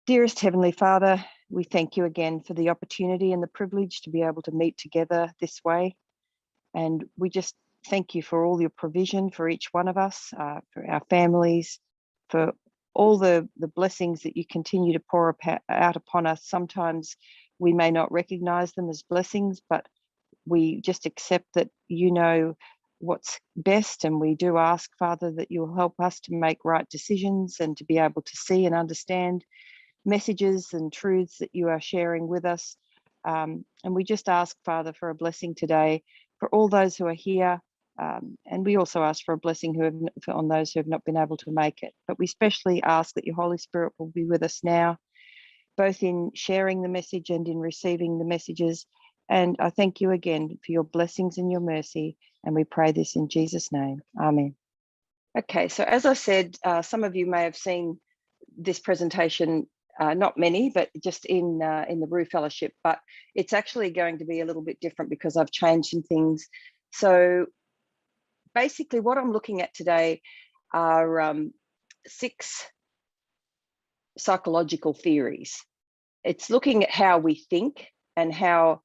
Dearest Heavenly Father, we thank you again for the opportunity and the privilege to be able to meet together this way. And we just thank you for all your provision for each one of us, for our families, for all the blessings that you continue to pour out upon us. Sometimes we may not recognize them as blessings, but we just accept that you know what's best. And we do ask, Father, that you'll help us to make right decisions and to be able to see and understand messages and truths that you are sharing with us. And we just ask, Father, for a blessing today for all those who are here. And we also ask for a blessing on those who have not been able to make it. But we especially ask that your Holy Spirit will be with us now, both in sharing the message and in receiving the messages. And I thank you again for your blessings and your mercy. And we pray this in Jesus' name. Amen. Okay, so as I said, some of you may have seen this presentation, not many, but just in the Rue Fellowship, but it's actually going to be a little bit different because I've changed some things. So basically what I'm looking at today are 6 psychological theories. It's looking at how we think and how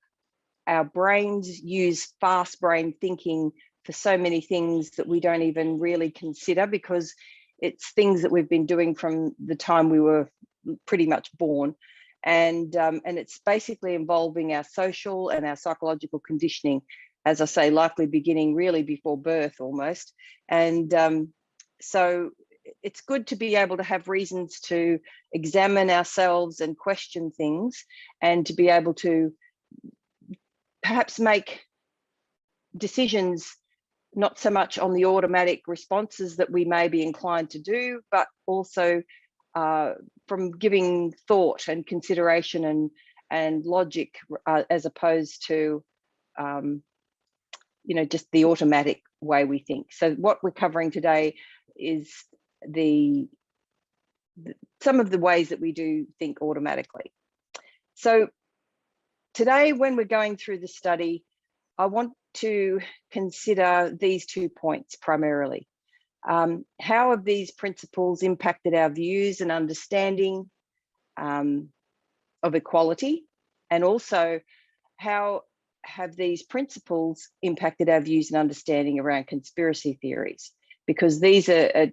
our brains use fast brain thinking for so many things that we don't even really consider, because it's things that we've been doing from the time we were pretty much born. And it's basically involving our social and our psychological conditioning, as I say, likely beginning really before birth almost. And so it's good to be able to have reasons to examine ourselves and question things, and to be able to perhaps make decisions not so much on the automatic responses that we may be inclined to do, but also from giving thought and consideration and logic, as opposed to just the automatic way we think. So what we're covering today is some of the ways that we do think automatically. So today, when we're going through the study, I want to consider these 2 points primarily. How have these principles impacted our views and understanding of equality? And also, how have these principles impacted our views and understanding around conspiracy theories? Because these are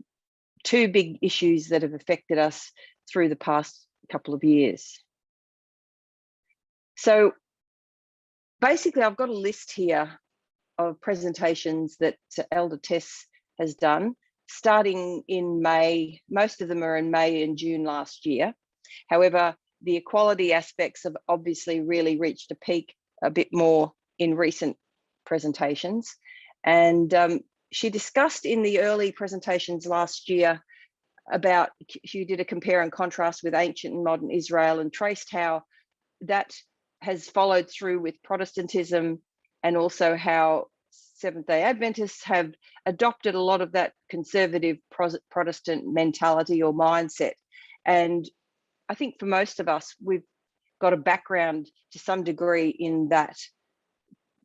2 big issues that have affected us through the past couple of years. So basically, I've got a list here of presentations that Elder Tess has done, starting in May. Most of them are in May and June last year. However, the equality aspects have obviously really reached a peak a bit more in recent presentations. And she discussed in the early presentations last year about, she did a compare and contrast with ancient and modern Israel, and traced how that has followed through with Protestantism, and also how Seventh-day Adventists have adopted a lot of that conservative Protestant mentality or mindset. And I think for most of us, we've got a background to some degree in that.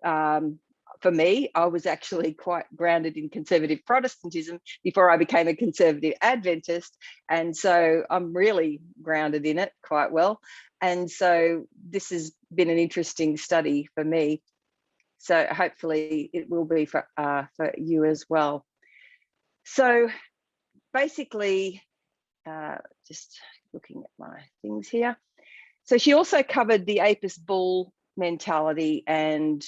For me, I was actually quite grounded in conservative Protestantism before I became a conservative Adventist. And so I'm really grounded in it quite well. And so this has been an interesting study for me. So hopefully it will be for you as well. So basically, just looking at my things here. So she also covered the Apis bull mentality and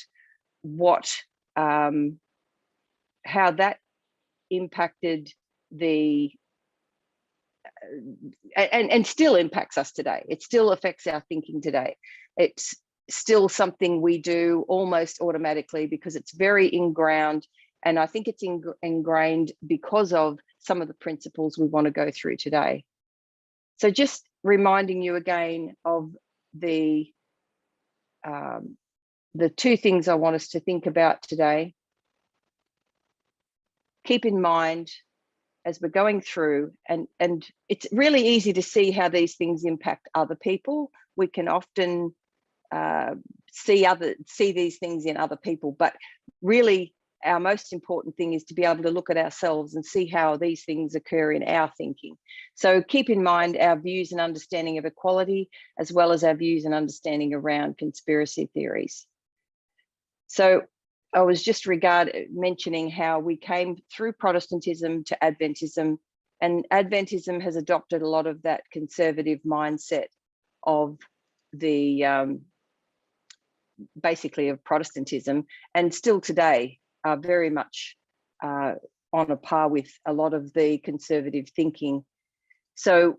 how that impacted and still impacts us today. It still affects our thinking today. It's still something we do almost automatically because it's very ingrained, and I think it's ingrained because of some of the principles we want to go through today. So just reminding you again of the 2 things I want us to think about today. Keep in mind as we're going through, and it's really easy to see how these things impact other people. We can often see these things in other people, but really our most important thing is to be able to look at ourselves and see how these things occur in our thinking. So keep in mind our views and understanding of equality, as well as our views and understanding around conspiracy theories. So I was just mentioning how we came through Protestantism to Adventism, and Adventism has adopted a lot of that conservative mindset of the basically of Protestantism, and still today are very much on a par with a lot of the conservative thinking. So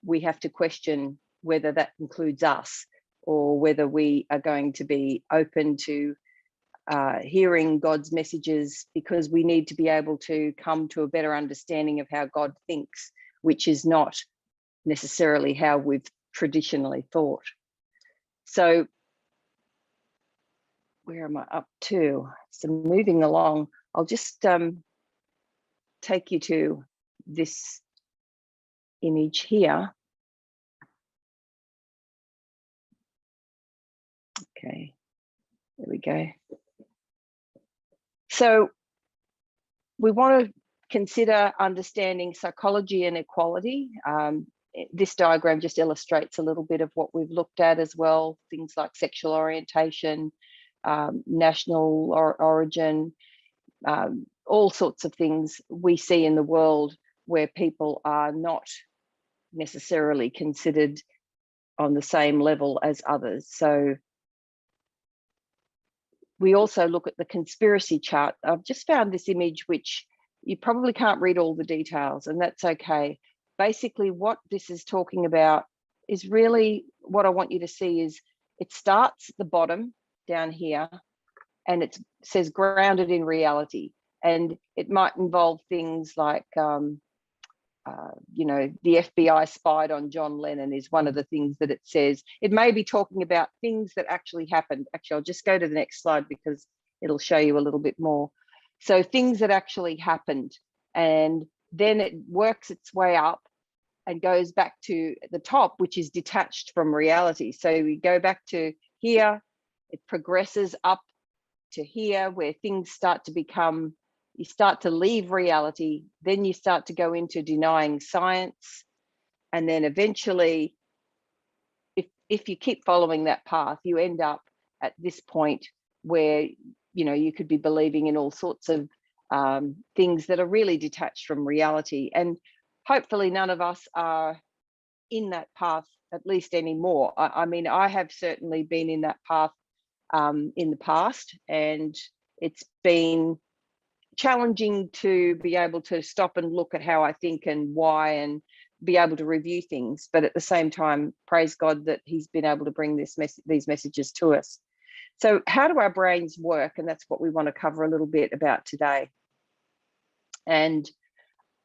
we have to question whether that includes us, or whether we are going to be open to hearing God's messages, because we need to be able to come to a better understanding of how God thinks, which is not necessarily how we've traditionally thought. So where am I up to? So moving along, I'll just take you to this image here. Okay, there we go. So we want to consider understanding psychology and equality. This diagram just illustrates a little bit of what we've looked at as well, things like sexual orientation, national origin, all sorts of things we see in the world where people are not necessarily considered on the same level as others. So we also look at the conspiracy chart. I've just found this image, which you probably can't read all the details, and that's okay. Basically, what this is talking about is really what I want you to see is it starts at the bottom down here, and it says grounded in reality. And it might involve things like, you know, the FBI spied on John Lennon is one of the things that it says. It may be talking about things that actually happened. Actually, I'll just go to the next slide because it'll show you a little bit more. So things that actually happened, and then it works its way up and goes back to the top, which is detached from reality. So we go back to here, it progresses up to here, where things start to become, you start to leave reality, then you start to go into denying science. And then eventually, if you keep following that path, you end up at this point where, you know, you could be believing in all sorts of things that are really detached from reality. And hopefully none of us are in that path, at least anymore. I mean, I have certainly been in that path in the past, and it's been challenging to be able to stop and look at how I think and why, and be able to review things. But at the same time, praise God that he's been able to bring these messages to us. So how do our brains work? And that's what we want to cover a little bit about today. And,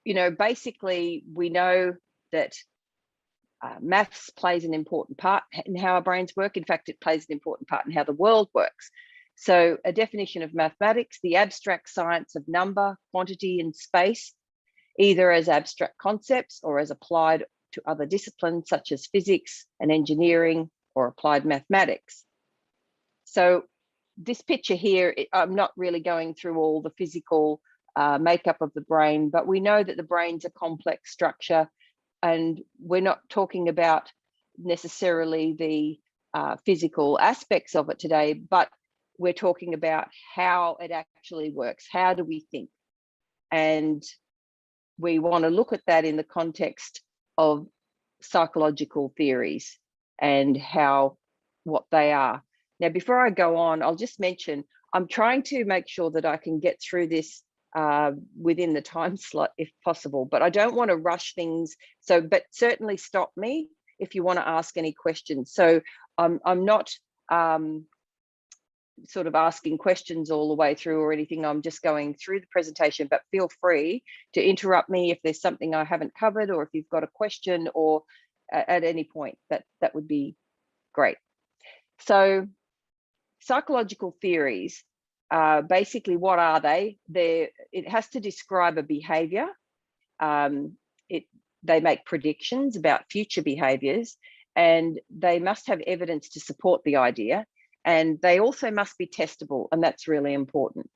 you know, basically we know that maths plays an important part in how our brains work. In fact, it plays an important part in how the world works. So a definition of mathematics, the abstract science of number, quantity, and space, either as abstract concepts or as applied to other disciplines such as physics and engineering or applied mathematics. So this picture here, I'm not really going through all the physical makeup of the brain, but we know that the brain's a complex structure, and we're not talking about necessarily the physical aspects of it today, but we're talking about how it actually works. How do we think? And we want to look at that in the context of psychological theories and what they are. Now, before I go on, I'll just mention, I'm trying to make sure that I can get through this within the time slot if possible, but I don't want to rush things. So, but certainly stop me if you want to ask any questions. So I'm not sort of asking questions all the way through or anything. I'm just going through the presentation, but feel free to interrupt me if there's something I haven't covered, or if you've got a question, or at any point. That would be great. So psychological theories, basically what are they? It has to describe a behavior. They make predictions about future behaviors, and they must have evidence to support the idea. And they also must be testable, and that's really important.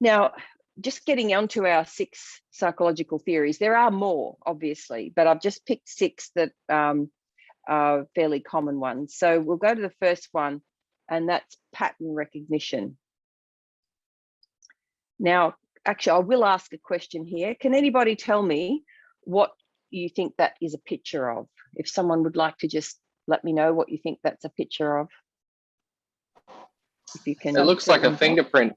Now, just getting onto our 6 psychological theories, there are more, obviously, but I've just picked 6 that are fairly common ones. So we'll go to the first one, and that's pattern recognition. Now, actually, I will ask a question here. Can anybody tell me what you think that is a picture of? If someone would like to just let me know what you think that's a picture of. If you can. It looks like a fingerprint.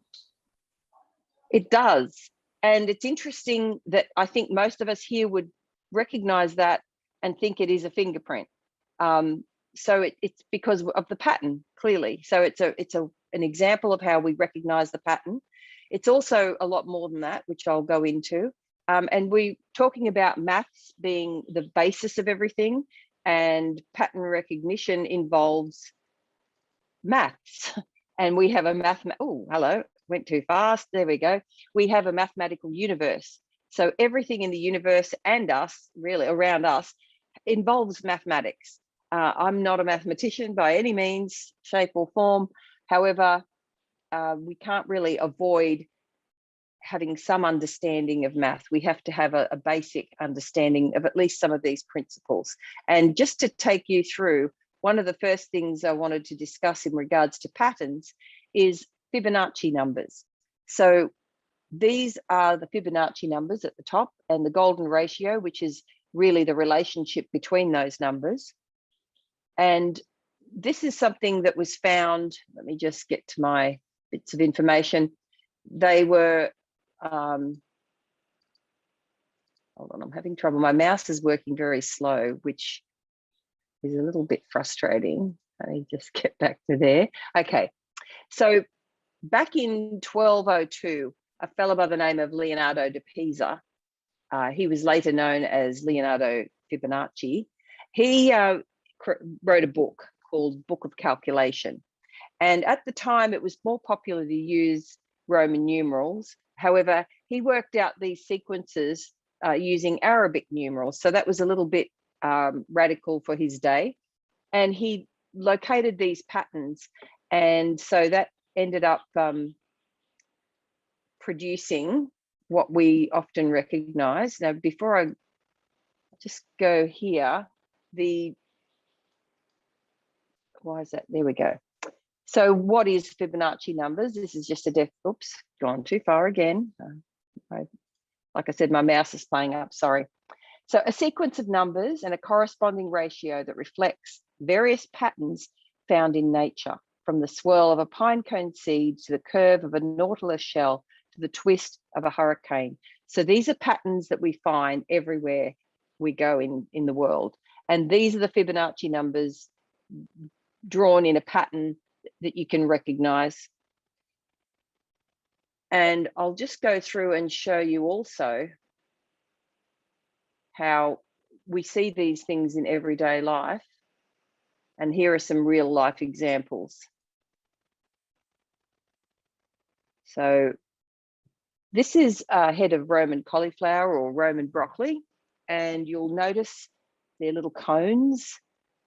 It does. And it's interesting that I think most of us here would recognize that and think it is a fingerprint. So it's because of the pattern, clearly. So it's an example of how we recognize the pattern. It's also a lot more than that, which I'll go into. And we're talking about maths being the basis of everything, and pattern recognition involves maths. And we have a oh, hello, went too fast. There we go. We have a mathematical universe. So everything in the universe and us, really around us, involves mathematics. I'm not a mathematician by any means, shape or form. However, we can't really avoid having some understanding of math. We have to have a basic understanding of at least some of these principles. And just to take you through, one of the first things I wanted to discuss in regards to patterns is Fibonacci numbers. So these are the Fibonacci numbers at the top, and the golden ratio, which is really the relationship between those numbers. And this is something that was found, let me just get to my bits of information. They were, hold on, I'm having trouble. My mouse is working very slow, which is a little bit frustrating. Let me just get back to there. Okay, so back in 1202, a fellow by the name of Leonardo da Pisa, he was later known as Leonardo Fibonacci, he wrote a book called Book of Calculation. And at the time, it was more popular to use Roman numerals. However, he worked out these sequences using Arabic numerals. So that was a little bit radical for his day. And he located these patterns. And so that ended up producing what we often recognize. Now, before I just go here, why is that? There we go. So what is Fibonacci numbers? This is just a oops, gone too far again. Like I said, my mouse is playing up, sorry. So a sequence of numbers and a corresponding ratio that reflects various patterns found in nature, from the swirl of a pine cone seed to the curve of a nautilus shell to the twist of a hurricane. So these are patterns that we find everywhere we go in the world. And these are the Fibonacci numbers drawn in a pattern that you can recognize. And I'll just go through and show you also how we see these things in everyday life. And here are some real life examples. So this is a head of Roman cauliflower or Roman broccoli, and you'll notice they're little cones.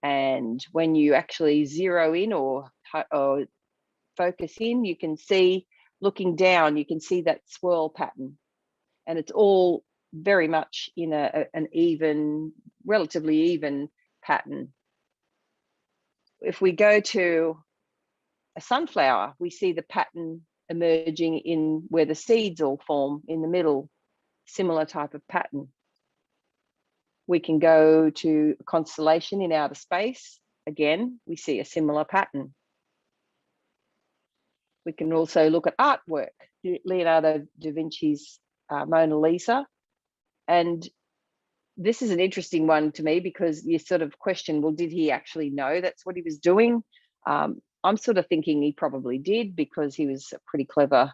And when you actually zero in or focus in, you can see, looking down, you can see that swirl pattern. And it's all very much in an even, relatively even pattern. If we go to a sunflower, we see the pattern emerging in where the seeds all form in the middle, similar type of pattern. We can go to a constellation in outer space. Again, we see a similar pattern. We can also look at artwork, Leonardo da Vinci's Mona Lisa. And this is an interesting one to me because you sort of question, well, did he actually know that's what he was doing? I'm sort of thinking he probably did because he was a pretty clever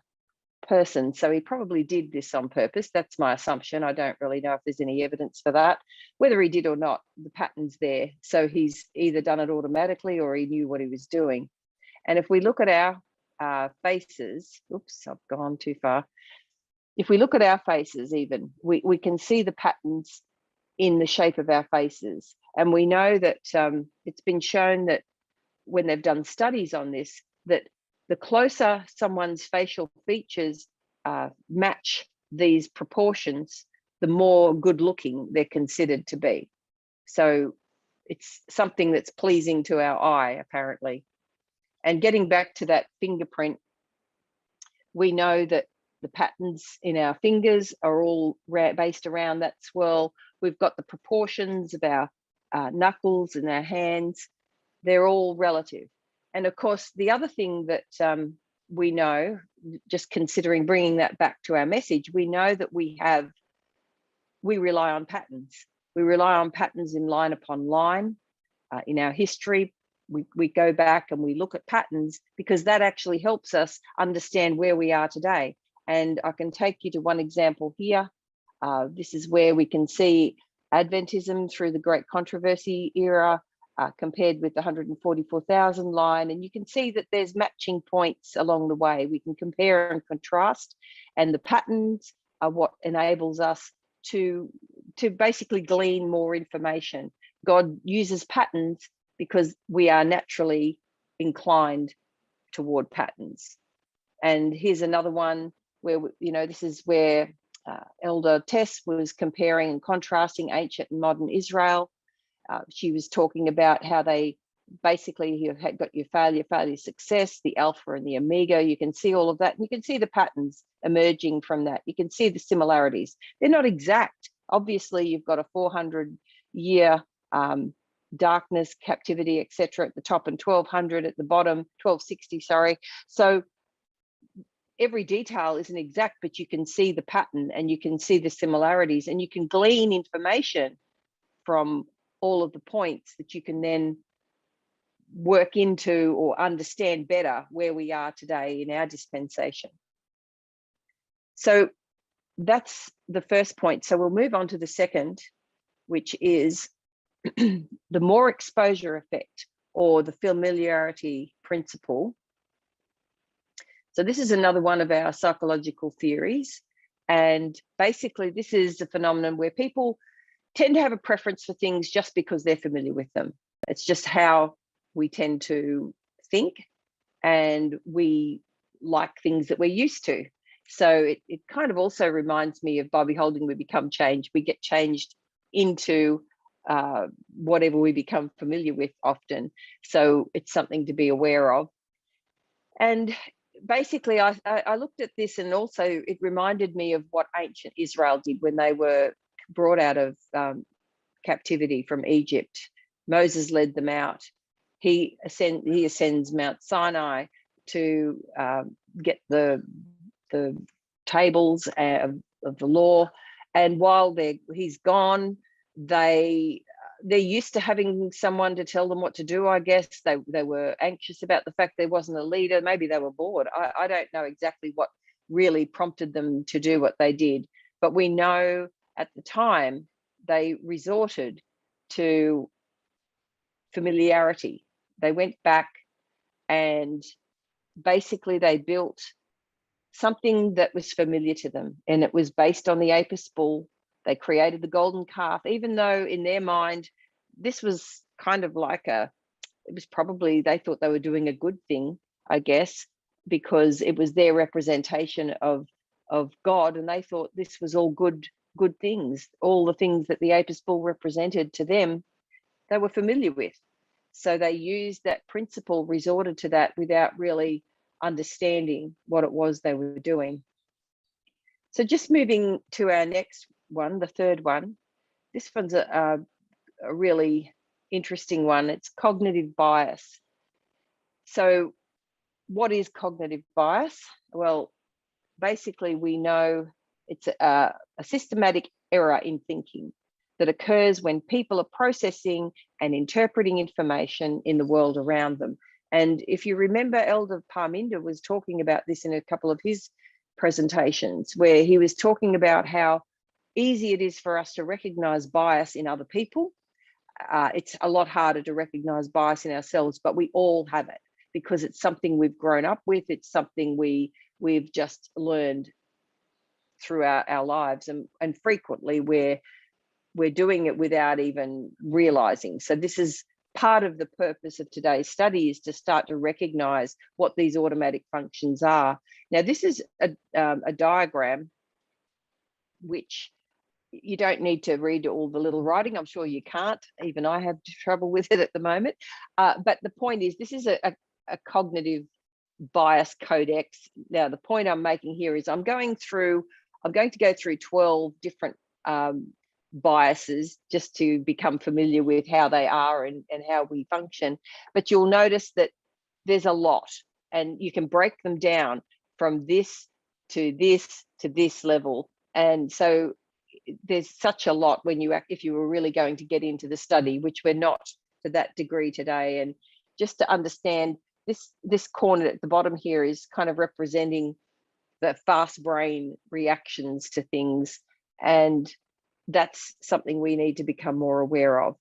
person. So he probably did this on purpose. That's my assumption. I don't really know if there's any evidence for that. Whether he did or not, the pattern's there. So he's either done it automatically or he knew what he was doing. And if we look at our faces, oops, I've gone too far. If we look at our faces even, we can see the patterns in the shape of our faces. And we know that it's been shown that when they've done studies on this, that the closer someone's facial features match these proportions, the more good looking they're considered to be. So it's something that's pleasing to our eye, apparently. And getting back to that fingerprint, we know that the patterns in our fingers are all based around that swirl. We've got the proportions of our knuckles and our hands. They're all relative. And of course, the other thing that we know, just considering bringing that back to our message, we know that we rely on patterns. We rely on patterns in line upon line. In our history, we go back and we look at patterns because that actually helps us understand where we are today. And I can take you to one example here. This is where we can see Adventism through the Great Controversy era compared with the 144,000 line. And you can see that there's matching points along the way. We can compare and contrast, and the patterns are what enables us to basically glean more information. God uses patterns because we are naturally inclined toward patterns. And here's another one where, this is where Elder Tess was comparing and contrasting ancient and modern Israel. She was talking about how they basically, you've got your failure, success, the alpha and the omega. You can see all of that. And you can see the patterns emerging from that. You can see the similarities. They're not exact. Obviously, you've got a 400-year darkness, captivity, etc. at the top, and 1200 at the bottom, 1260, sorry. So every detail isn't exact, but you can see the pattern and you can see the similarities, and you can glean information from all of the points that you can then work into or understand better where we are today in our dispensation. So that's the first point. So we'll move on to the second, which is the more exposure effect, or the familiarity principle. So this is another one of our psychological theories. And basically, this is a phenomenon where people tend to have a preference for things just because they're familiar with them. It's just how we tend to think, and we like things that we're used to. So it kind of also reminds me of by beholding we become changed. We get changed into whatever we become familiar with often. So it's something to be aware of. And basically, I looked at this, and also it reminded me of what ancient Israel did when they were brought out of captivity from Egypt. Moses led them out. He ascends Mount Sinai to get the tables of the law. And while he's gone, they're used to having someone to tell them what to do, I guess. They were anxious about the fact there wasn't a leader. Maybe they were bored. I don't know exactly what really prompted them to do what they did. But we know at the time they resorted to familiarity. They went back and basically they built something that was familiar to them, and it was based on the Apis bull. They created the golden calf, even though in their mind this was kind of like it was probably, they thought they were doing a good thing, I guess, because it was their representation of God, and they thought this was all good things. All the things that the Apis bull represented to them, they were familiar with. So they used that principle, resorted to that without really understanding what it was they were doing. So just moving to our next one, the third one. This one's a really interesting one. It's cognitive bias. So what is cognitive bias? Well, basically we know it's a systematic error in thinking that occurs when people are processing and interpreting information in the world around them. And if you remember, Elder Parminder was talking about this in a couple of his presentations, where he was talking about how easy it is for us to recognize bias in other people. It's a lot harder to recognize bias in ourselves, but we all have it because it's something we've grown up with. It's something we've just learned throughout our lives, and frequently we're doing it without even realizing. So this is part of the purpose of today's study is to start to recognize what these automatic functions are. Now, this is a diagram which you don't need to read all the little writing. I'm sure you can't. Even I have trouble with it at the moment. But the point is, this is a cognitive bias codex. Now, the point I'm making here is I'm going to go through 12 different biases just to become familiar with how they are and how we function. But you'll notice that there's a lot, and you can break them down from this to this to this level. And so there's such a lot when if you were really going to get into the study, which we're not to that degree today. And just to understand, this corner at the bottom here is kind of representing the fast brain reactions to things, and that's something we need to become more aware of.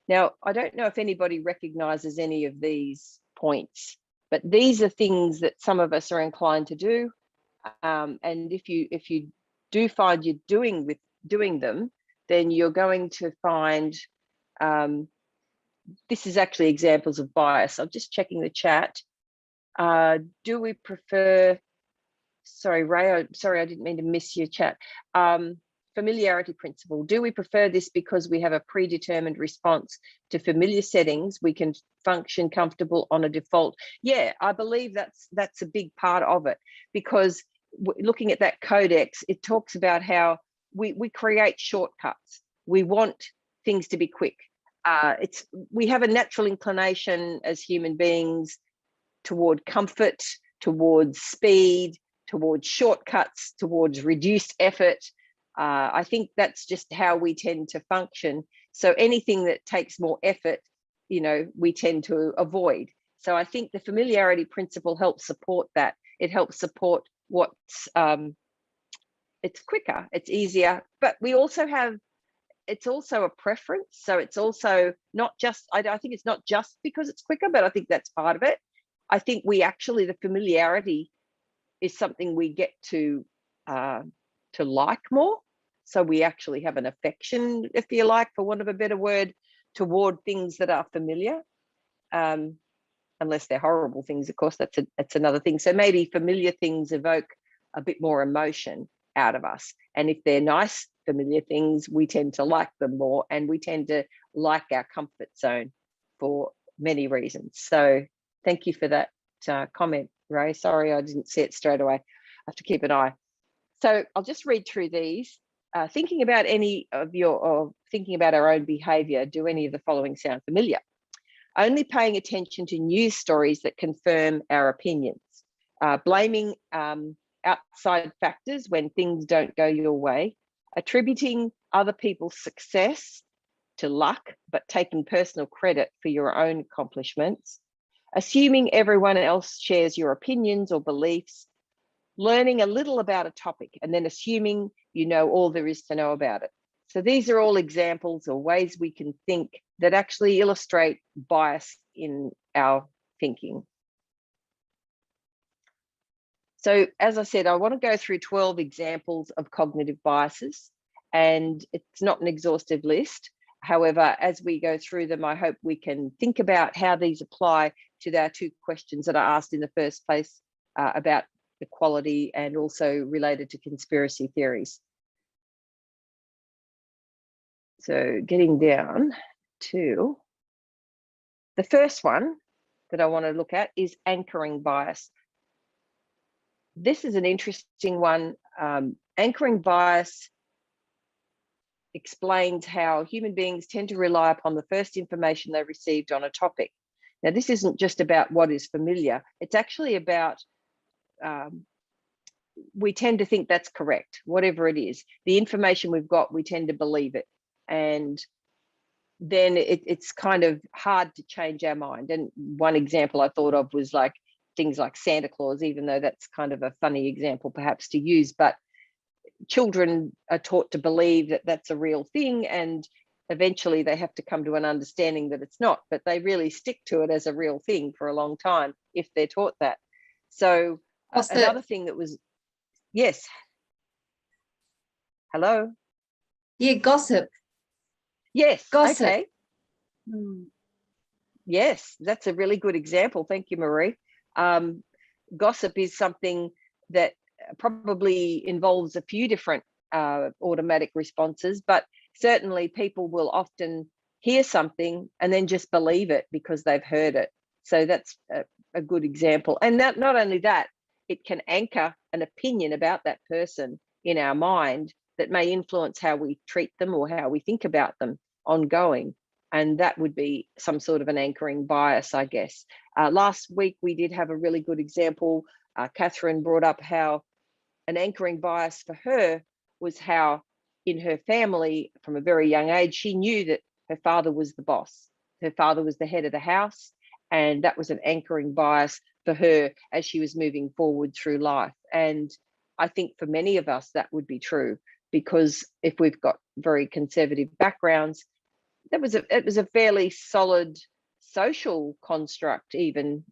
Now, I don't know if anybody recognizes any of these points, but these are things that some of us are inclined to do. And if you do find you're doing them, then you're going to find this is actually examples of bias. I'm just checking the chat. Do we prefer, sorry, Ray, sorry, I didn't mean to miss your chat. Familiarity principle. Do we prefer this because we have a predetermined response to familiar settings? We can function comfortable on a default. Yeah, I believe that's a big part of it, because looking at that codex, it talks about how we create shortcuts. We want things to be quick. We have a natural inclination as human beings toward comfort, towards speed, towards shortcuts, towards reduced effort. I think that's just how we tend to function. So anything that takes more effort, we tend to avoid. So I think the familiarity principle helps support that. It helps support what's, it's quicker, it's easier, but we also have, it's also a preference. So it's also not just, I think it's not just because it's quicker, but I think that's part of it. I think the familiarity is something we get to like more. So we actually have an affection, if you like, for want of a better word, toward things that are familiar. Unless they're horrible things, of course, that's another thing. So maybe familiar things evoke a bit more emotion out of us. And if they're nice, familiar things, we tend to like them more, and we tend to like our comfort zone for many reasons. So thank you for that comment, Ray. Sorry, I didn't see it straight away. I have to keep an eye. So I'll just read through these. Thinking about thinking about our own behaviour, do any of the following sound familiar? Only paying attention to news stories that confirm our opinions. Blaming outside factors when things don't go your way. Attributing other people's success to luck, but taking personal credit for your own accomplishments. Assuming everyone else shares your opinions or beliefs. Learning a little about a topic and then assuming you know all there is to know about it. So these are all examples or ways we can think that actually illustrate bias in our thinking. So as I said, I want to go through 12 examples of cognitive biases, and it's not an exhaustive list. However, as we go through them, I hope we can think about how these apply to our two questions that I asked in the first place about equality and also related to conspiracy theories. So getting down to the first one that I want to look at is anchoring bias. This is an interesting one. Anchoring bias explains how human beings tend to rely upon the first information they received on a topic. Now, this isn't just about what is familiar. It's actually about we tend to think that's correct, whatever it is. The information we've got, we tend to believe it. And then it's kind of hard to change our mind. And one example I thought of was like things like Santa Claus, even though that's kind of a funny example perhaps to use, but children are taught to believe that that's a real thing, and eventually they have to come to an understanding that it's not, but they really stick to it as a real thing for a long time if they're taught that. So another thing that was, yes. Hello? Yeah, gossip. Yes, Gossip. okay. Yes, that's a really good example. Thank you, Marie. Gossip is something that probably involves a few different automatic responses, but certainly people will often hear something and then just believe it because they've heard it. So that's a good example. And not only that, it can anchor an opinion about that person in our mind that may influence how we treat them or how we think about them ongoing. And that would be some sort of an anchoring bias, I guess. Last week, we did have a really good example. Catherine brought up how an anchoring bias for her was how in her family, from a very young age, she knew that her father was the boss. Her father was the head of the house. And that was an anchoring bias for her as she was moving forward through life. And I think for many of us, that would be true, because if we've got very conservative backgrounds, it was a fairly solid social construct even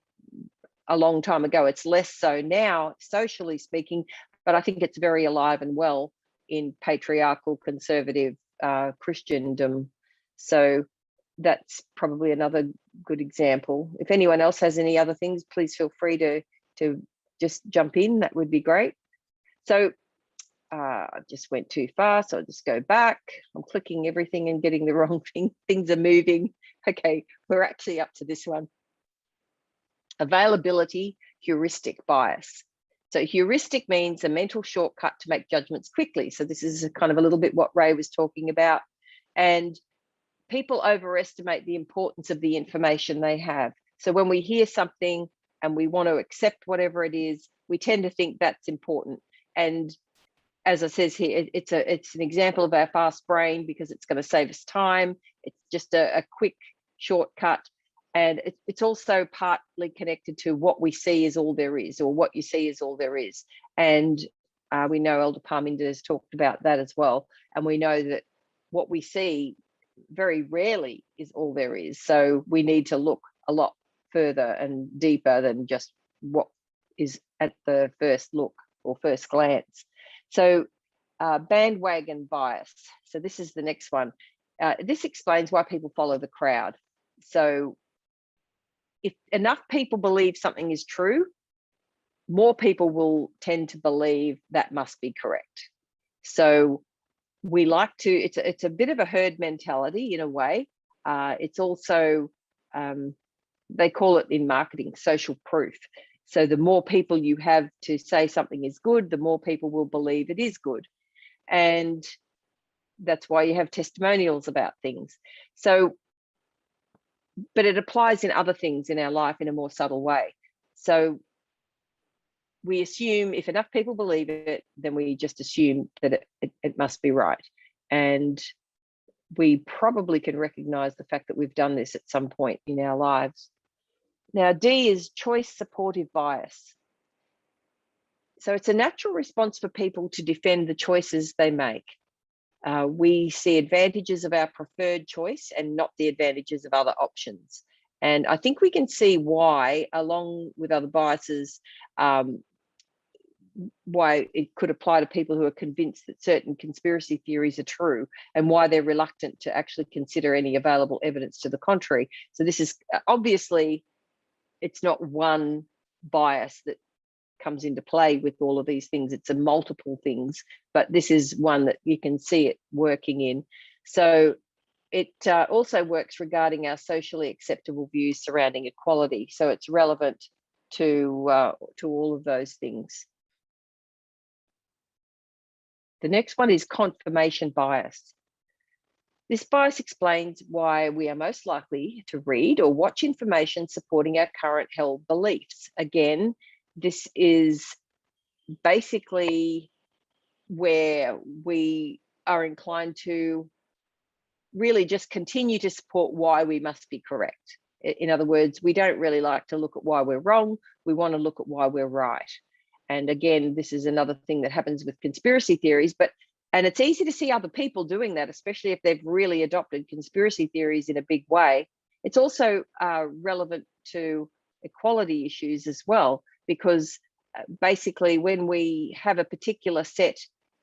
a long time ago. It's less so now, socially speaking, but I think it's very alive and well in patriarchal conservative Christendom. So that's probably another good example. If anyone else has any other things, please feel free to just jump in. That would be great. So I just went too far, so I'll just go back. I'm clicking everything and getting the wrong thing. Things are moving. Okay, we're actually up to this one. Availability heuristic bias. So heuristic means a mental shortcut to make judgments quickly. So this is kind of a little bit what Ray was talking about. And people overestimate the importance of the information they have. So when we hear something and we want to accept whatever it is, we tend to think that's important. And as it says here, it's an example of our fast brain because it's going to save us time. It's just a quick shortcut. And it's also partly connected to what we see is all there is, or what you see is all there is. And we know Elder Parminder has talked about that as well. And we know that what we see very rarely is all there is. So we need to look a lot further and deeper than just what is at the first look or first glance. So bandwagon bias. So this is the next one. This explains why people follow the crowd. So if enough people believe something is true, more people will tend to believe that must be correct. So we like to, it's a bit of a herd mentality in a way. It's also, they call it in marketing, social proof. So the more people you have to say something is good, the more people will believe it is good. And that's why you have testimonials about things. So, but it applies in other things in our life in a more subtle way. So we assume if enough people believe it, then we just assume that it must be right. And we probably can recognize the fact that we've done this at some point in our lives. Now, D is choice supportive bias. So it's a natural response for people to defend the choices they make. We see advantages of our preferred choice and not the advantages of other options. And I think we can see why, along with other biases, why it could apply to people who are convinced that certain conspiracy theories are true and why they're reluctant to actually consider any available evidence to the contrary. So this is obviously, it's not one bias that comes into play with all of these things. It's a multiple things, but this is one that you can see it working in. So it also works regarding our socially acceptable views surrounding equality. So it's relevant to all of those things. The next one is confirmation bias. This bias explains why we are most likely to read or watch information supporting our current held beliefs. Again, this is basically where we are inclined to really just continue to support why we must be correct. In other words, we don't really like to look at why we're wrong. We want to look at why we're right. And again, this is another thing that happens with conspiracy theories, and it's easy to see other people doing that, especially if they've really adopted conspiracy theories in a big way. It's also relevant to equality issues as well, because basically when we have a particular set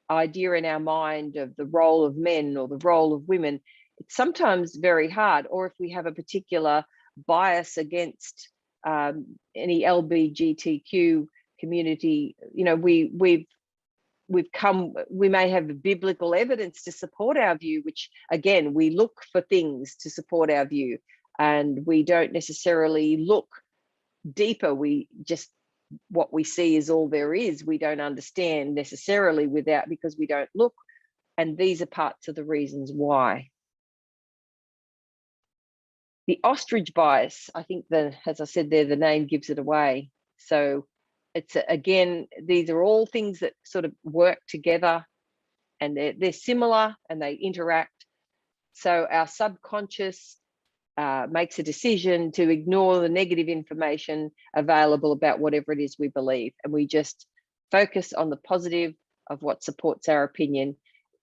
idea in our mind of the role of men or the role of women, it's sometimes very hard. Or if we have a particular bias against any LGBTQ community. You know, we may have biblical evidence to support our view, which again, we look for things to support our view, and we don't necessarily look deeper. We just, what we see is all there is. We don't understand necessarily because we don't look. And these are parts of the reasons why. The ostrich bias, I think as I said there, the name gives it away. So it's, again, these are all things that sort of work together, and they're similar and they interact. So our subconscious makes a decision to ignore the negative information available about whatever it is we believe, and we just focus on the positive of what supports our opinion.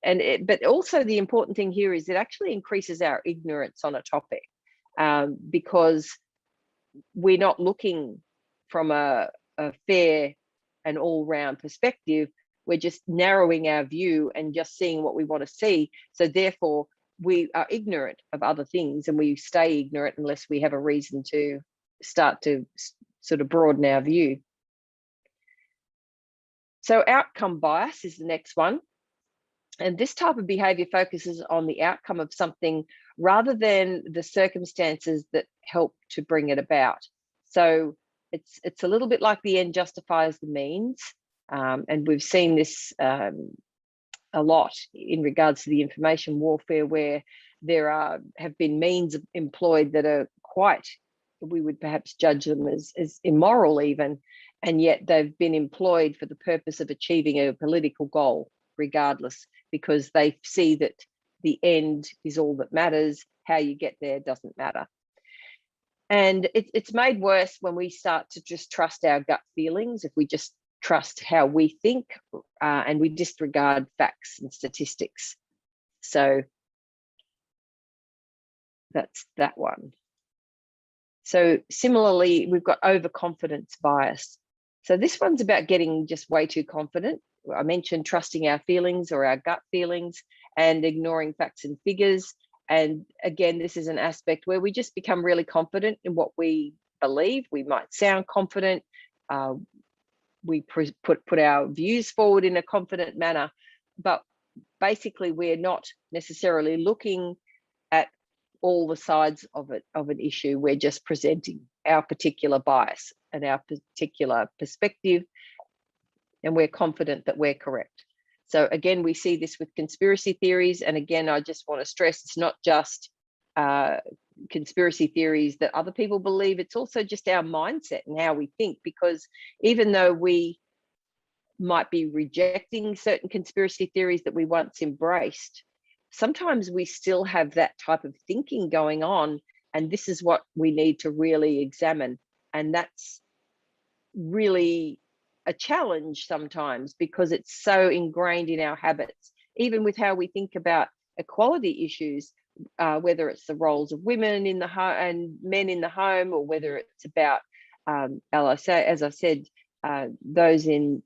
But also the important thing here is it actually increases our ignorance on a topic, because we're not looking from a fair and all-round perspective. We're just narrowing our view and just seeing what we want to see. So therefore, we are ignorant of other things, and we stay ignorant unless we have a reason to start to sort of broaden our view. So outcome bias is the next one. And this type of behavior focuses on the outcome of something rather than the circumstances that help to bring it about. So it's a little bit like the end justifies the means. And we've seen this a lot in regards to the information warfare, where there have been means employed that are quite, we would perhaps judge them as immoral even, and yet they've been employed for the purpose of achieving a political goal regardless, because they see that the end is all that matters. How you get there doesn't matter. And it's made worse when we start to just trust our gut feelings. If we just trust how we think, and we disregard facts and statistics. So that's that one. So similarly, we've got overconfidence bias. So this one's about getting just way too confident. I mentioned trusting our feelings or our gut feelings and ignoring facts and figures. And again, this is an aspect where we just become really confident in what we believe. We might sound confident. We put our views forward in a confident manner, but basically we're not necessarily looking at all the sides of an issue. We're just presenting our particular bias and our particular perspective, and we're confident that we're correct. So again, we see this with conspiracy theories. And again, I just want to stress, it's not just conspiracy theories that other people believe, it's also just our mindset and how we think, because even though we might be rejecting certain conspiracy theories that we once embraced, sometimes we still have that type of thinking going on, and this is what we need to really examine. And that's really a challenge sometimes, because it's so ingrained in our habits, even with how we think about equality issues, whether it's the roles of women in the home and men in the home, or whether it's about, as I said, those in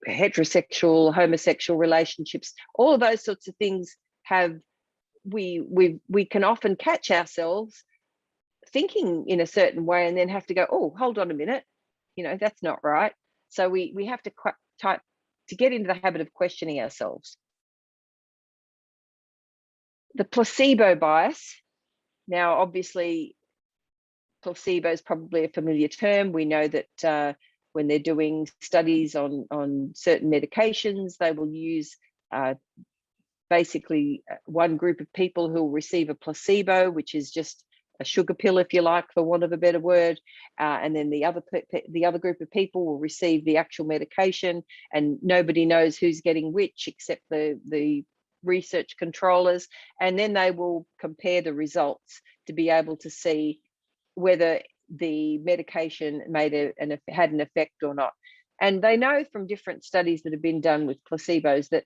heterosexual, homosexual relationships. All of those sorts of things we can often catch ourselves thinking in a certain way, and then have to go, oh, hold on a minute, that's not right. So we have to get into the habit of questioning ourselves. The placebo bias. Now, obviously, placebo is probably a familiar term. We know that when they're doing studies on certain medications, they will use basically one group of people who will receive a placebo, which is just a sugar pill, if you like, for want of a better word, and then the other group of people will receive the actual medication, and nobody knows who's getting which except the research controllers, and then they will compare the results to be able to see whether the medication had an effect or not. And they know from different studies that have been done with placebos that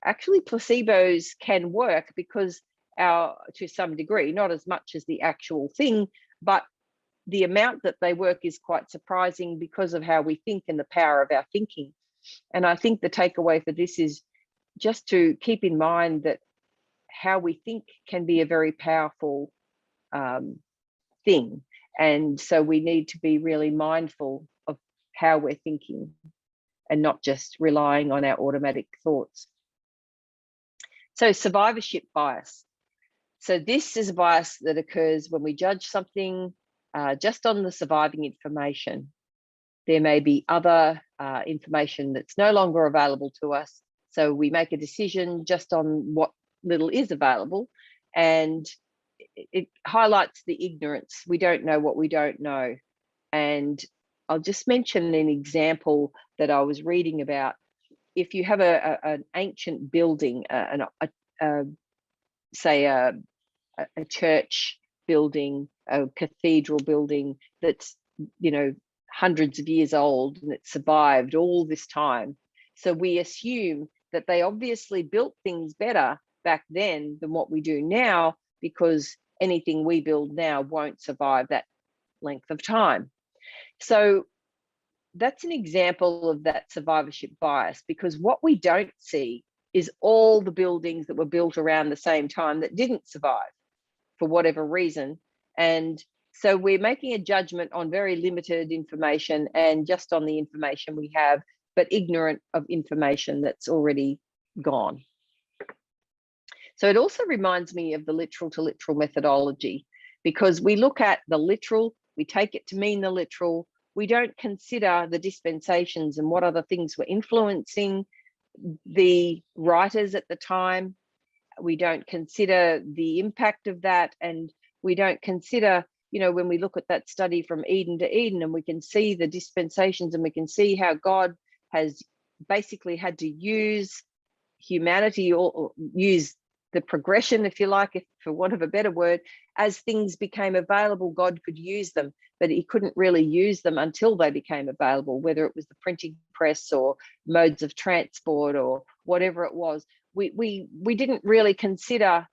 actually placebos can work, because to some degree, not as much as the actual thing, but the amount that they work is quite surprising because of how we think and the power of our thinking. And I think the takeaway for this is just to keep in mind that how we think can be a very powerful thing. And so we need to be really mindful of how we're thinking and not just relying on our automatic thoughts. So survivorship bias. So this is a bias that occurs when we judge something just on the surviving information. There may be other information that's no longer available to us. So we make a decision just on what little is available, and it highlights the ignorance. We don't know what we don't know. And I'll just mention an example that I was reading about. If you have an ancient building, say a church building, a cathedral building that's, hundreds of years old, and it survived all this time. So we assume that they obviously built things better back then than what we do now, because anything we build now won't survive that length of time. So that's an example of that survivorship bias, because what we don't see is all the buildings that were built around the same time that didn't survive for whatever reason. And so we're making a judgment on very limited information and just on the information we have, but ignorant of information that's already gone. So it also reminds me of the literal to literal methodology, because we look at the literal, we take it to mean the literal. We don't consider the dispensations and what other things were influencing the writers at the time. We don't consider the impact of that, and we don't consider, when we look at that study from Eden to Eden, and we can see the dispensations, and we can see how God has basically had to use humanity, or use the progression, if you like, if for want of a better word, as things became available, God could use them, but he couldn't really use them until they became available, whether it was the printing press or modes of transport or whatever it was. We didn't really consider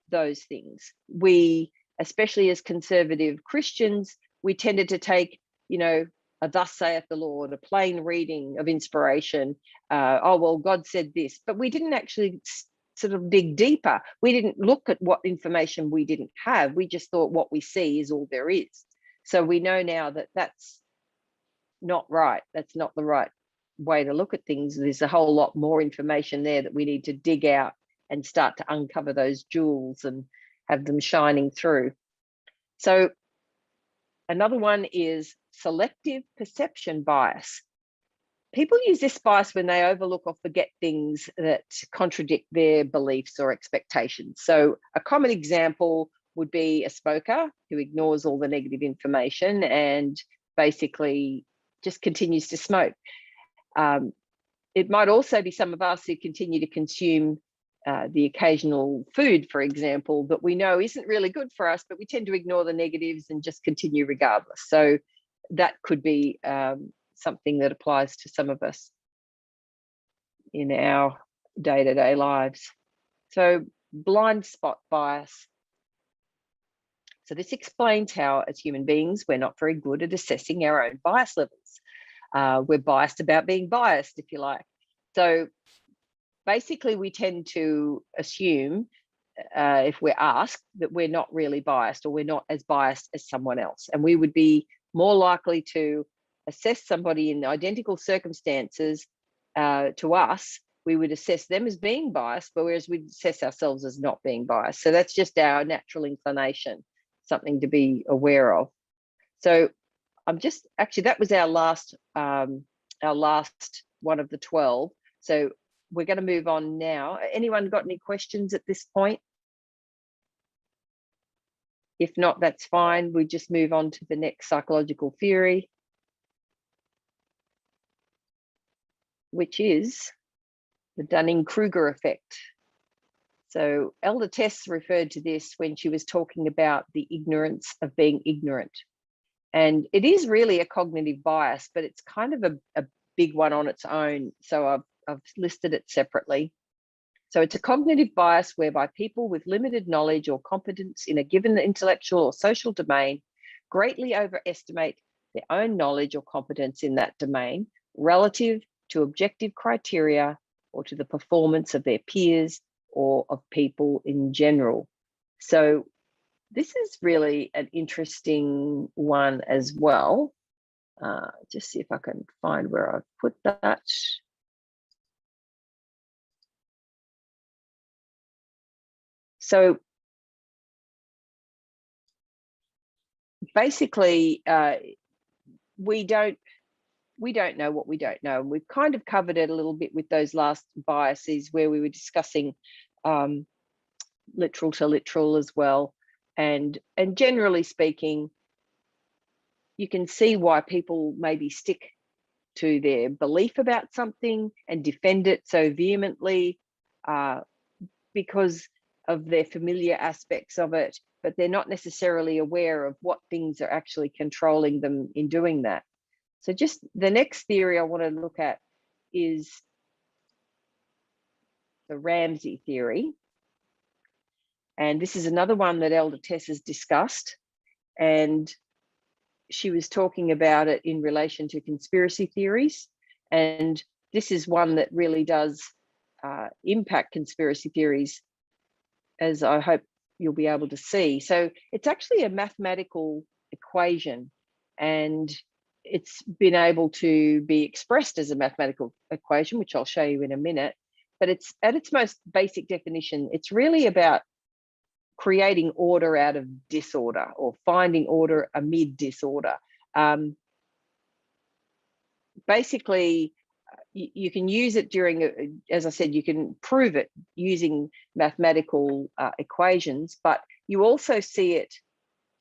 those things. We, especially as conservative Christians, we tended to take, a thus saith the Lord, a plain reading of inspiration. Oh, well, God said this, but we didn't actually sort of dig deeper. We didn't look at what information we didn't have. We just thought what we see is all there is. So we know now that that's not right. That's not the right way to look at things. There's a whole lot more information there that we need to dig out and start to uncover those jewels and have them shining through. So another one is selective perception bias. People use this bias when they overlook or forget things that contradict their beliefs or expectations. So a common example would be a smoker who ignores all the negative information and basically just continues to smoke. It might also be some of us who continue to consume the occasional food, for example, that we know isn't really good for us, but we tend to ignore the negatives and just continue regardless. So that could be something that applies to some of us in our day-to-day lives. So blind spot bias. So this explains how, as human beings, we're not very good at assessing our own bias levels. We're biased about being biased, if you like. So basically, we tend to assume, if we're asked, that we're not really biased, or we're not as biased as someone else. And we would be more likely to assess somebody in identical circumstances to us. We would assess them as being biased, but whereas we'd assess ourselves as not being biased. So that's just our natural inclination, something to be aware of. So actually, that was our last one of the 12. So we're going to move on now. Anyone got any questions at this point? If not, that's fine. We just move on to the next psychological theory, which is the Dunning-Kruger effect. So Elder Tess referred to this when she was talking about the ignorance of being ignorant. And it is really a cognitive bias, but it's kind of a big one on its own. So I've listed it separately. So it's a cognitive bias whereby people with limited knowledge or competence in a given intellectual or social domain greatly overestimate their own knowledge or competence in that domain relative to objective criteria or to the performance of their peers or of people in general. So this is really an interesting one as well. Just see if I can find where I've put that. So basically, we don't know what we don't know. And we've kind of covered it a little bit with those last biases where we were discussing literal to literal as well. And generally speaking, you can see why people maybe stick to their belief about something and defend it so vehemently because of their familiar aspects of it, but they're not necessarily aware of what things are actually controlling them in doing that. So just the next theory I want to look at is the Ramsey theory. And this is another one that Elder Tess has discussed. And she was talking about it in relation to conspiracy theories. And this is one that really does impact conspiracy theories, as I hope you'll be able to see. So it's actually a mathematical equation, and it's been able to be expressed as a mathematical equation, which I'll show you in a minute. But it's at its most basic definition, it's really about creating order out of disorder, or finding order amid disorder. Basically, you can use it during, as I said, you can prove it using mathematical equations, but you also see it,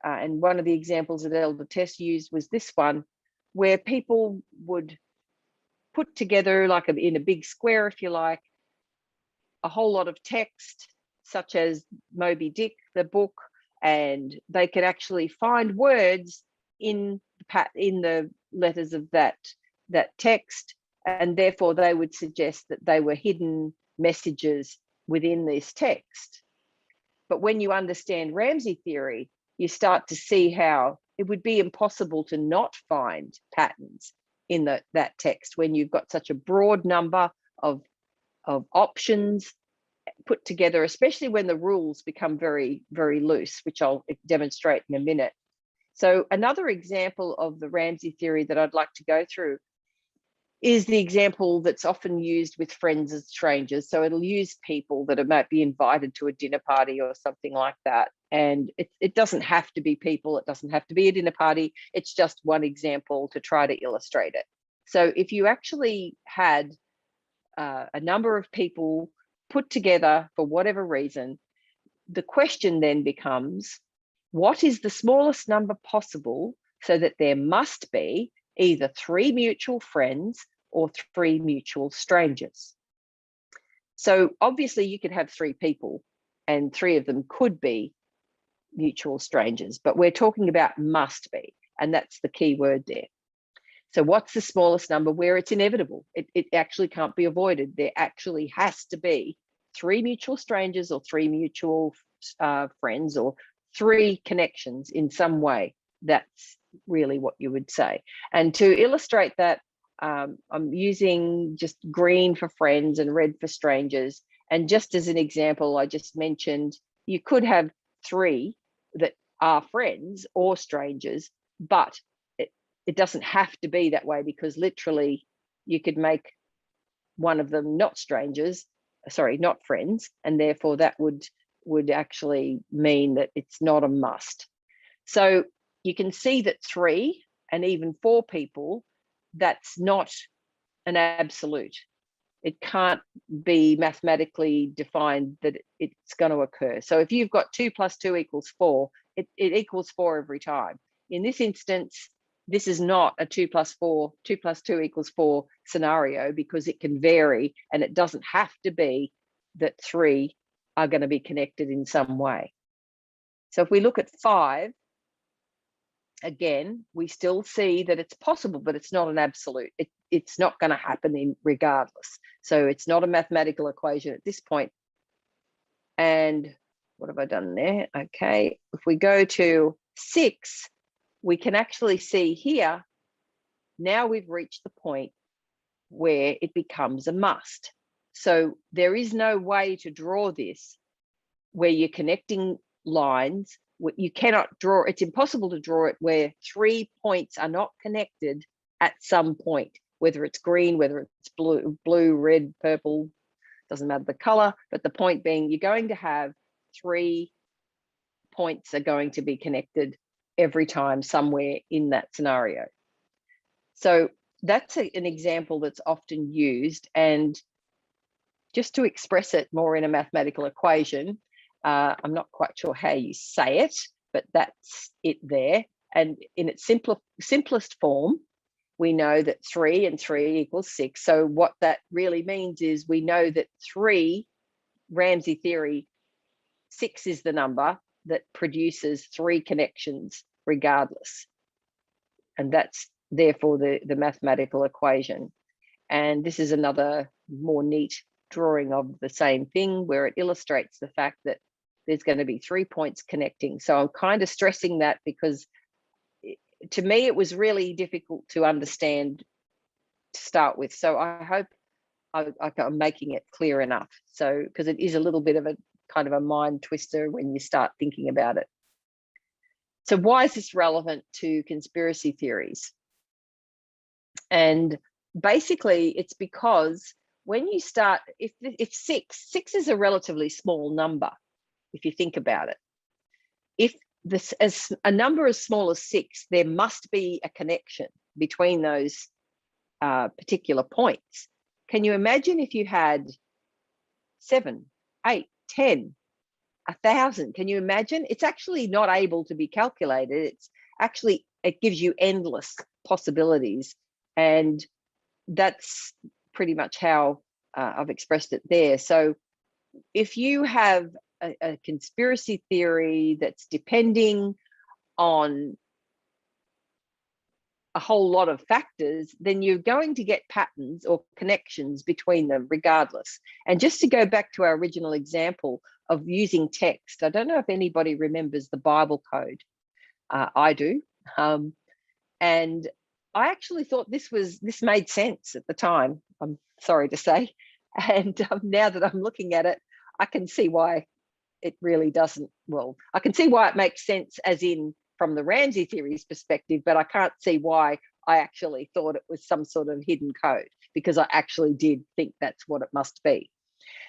and one of the examples that Elder Tess used was this one, where people would put together, like in a big square, if you like, a whole lot of text, such as Moby Dick, the book, and they could actually find words in the letters of that text, and therefore they would suggest that they were hidden messages within this text. But when you understand Ramsey theory, you start to see how it would be impossible to not find patterns in that text when you've got such a broad number of options put together, especially when the rules become very, very loose, which I'll demonstrate in a minute. So another example of the Ramsey theory that I'd like to go through is the example that's often used with friends and strangers. So it'll use people that might be invited to a dinner party or something like that. And it doesn't have to be people, it doesn't have to be a dinner party. It's just one example to try to illustrate it. So if you actually had a number of people put together for whatever reason, the question then becomes, what is the smallest number possible so that there must be either 3 mutual friends or 3 mutual strangers? So obviously you could have 3 people and 3 of them could be mutual strangers, but we're talking about must be, and that's the key word there. So what's the smallest number where it's inevitable? It actually can't be avoided. There actually has to be 3 mutual strangers or 3 mutual friends or 3 connections in some way. That's really what you would say. And to illustrate that, I'm using just green for friends and red for strangers. And just as an example, I just mentioned you could have 3 that are friends or strangers, but it doesn't have to be that way, because literally you could make one of them not strangers, sorry, not friends, and therefore that would actually mean that it's not a must. So you can see that 3 and even 4 people, that's not an absolute. It can't be mathematically defined that it's going to occur. So if you've got 2 + 2 = 4, it equals 4 every time. In this instance, this is not a 2 + 4, 2 + 2 = 4 scenario, because it can vary, and it doesn't have to be that 3 are going to be connected in some way. So if we look at 5, again, we still see that it's possible, but it's not an absolute. It's not going to happen regardless. So it's not a mathematical equation at this point. And what have I done there? Okay, if we go to 6, we can actually see here, now we've reached the point where it becomes a must. So there is no way to draw this where you're connecting lines. You cannot draw, it's impossible to draw it where 3 points are not connected at some point, whether it's green, whether it's blue, red, purple, doesn't matter the color, but the point being you're going to have 3 points are going to be connected every time somewhere in that scenario. So that's an example that's often used. And just to express it more in a mathematical equation, I'm not quite sure how you say it, but that's it there. And in its simplest form, we know that 3 and 3 equals 6. So what that really means is we know that 3, Ramsey theory, 6 is the number that produces 3 connections regardless. And that's therefore the mathematical equation. And this is another more neat drawing of the same thing where it illustrates the fact that there's going to be 3 points connecting. So I'm kind of stressing that because to me, it was really difficult to understand to start with. So I hope I'm making it clear enough. So, because it is a little bit of a kind of a mind twister when you start thinking about it. So why is this relevant to conspiracy theories? And basically it's because when you start, if six is a relatively small number, if you think about it, if this as a number as small as 6, there must be a connection between those particular points. Can you imagine if you had 7, 8, 10, 1,000? Can you imagine? It's actually not able to be calculated. It's actually, it gives you endless possibilities. And that's pretty much how I've expressed it there. So if you have a conspiracy theory that's depending on a whole lot of factors, then you're going to get patterns or connections between them regardless. And just to go back to our original example of using text, I don't know if anybody remembers the Bible code. I do. And I actually thought this made sense at the time, I'm sorry to say. And now that I'm looking at it, I can see why it really doesn't. Well, I can see why it makes sense as in from the Ramsey theory's perspective, but I can't see why I actually thought it was some sort of hidden code, because I actually did think that's what it must be.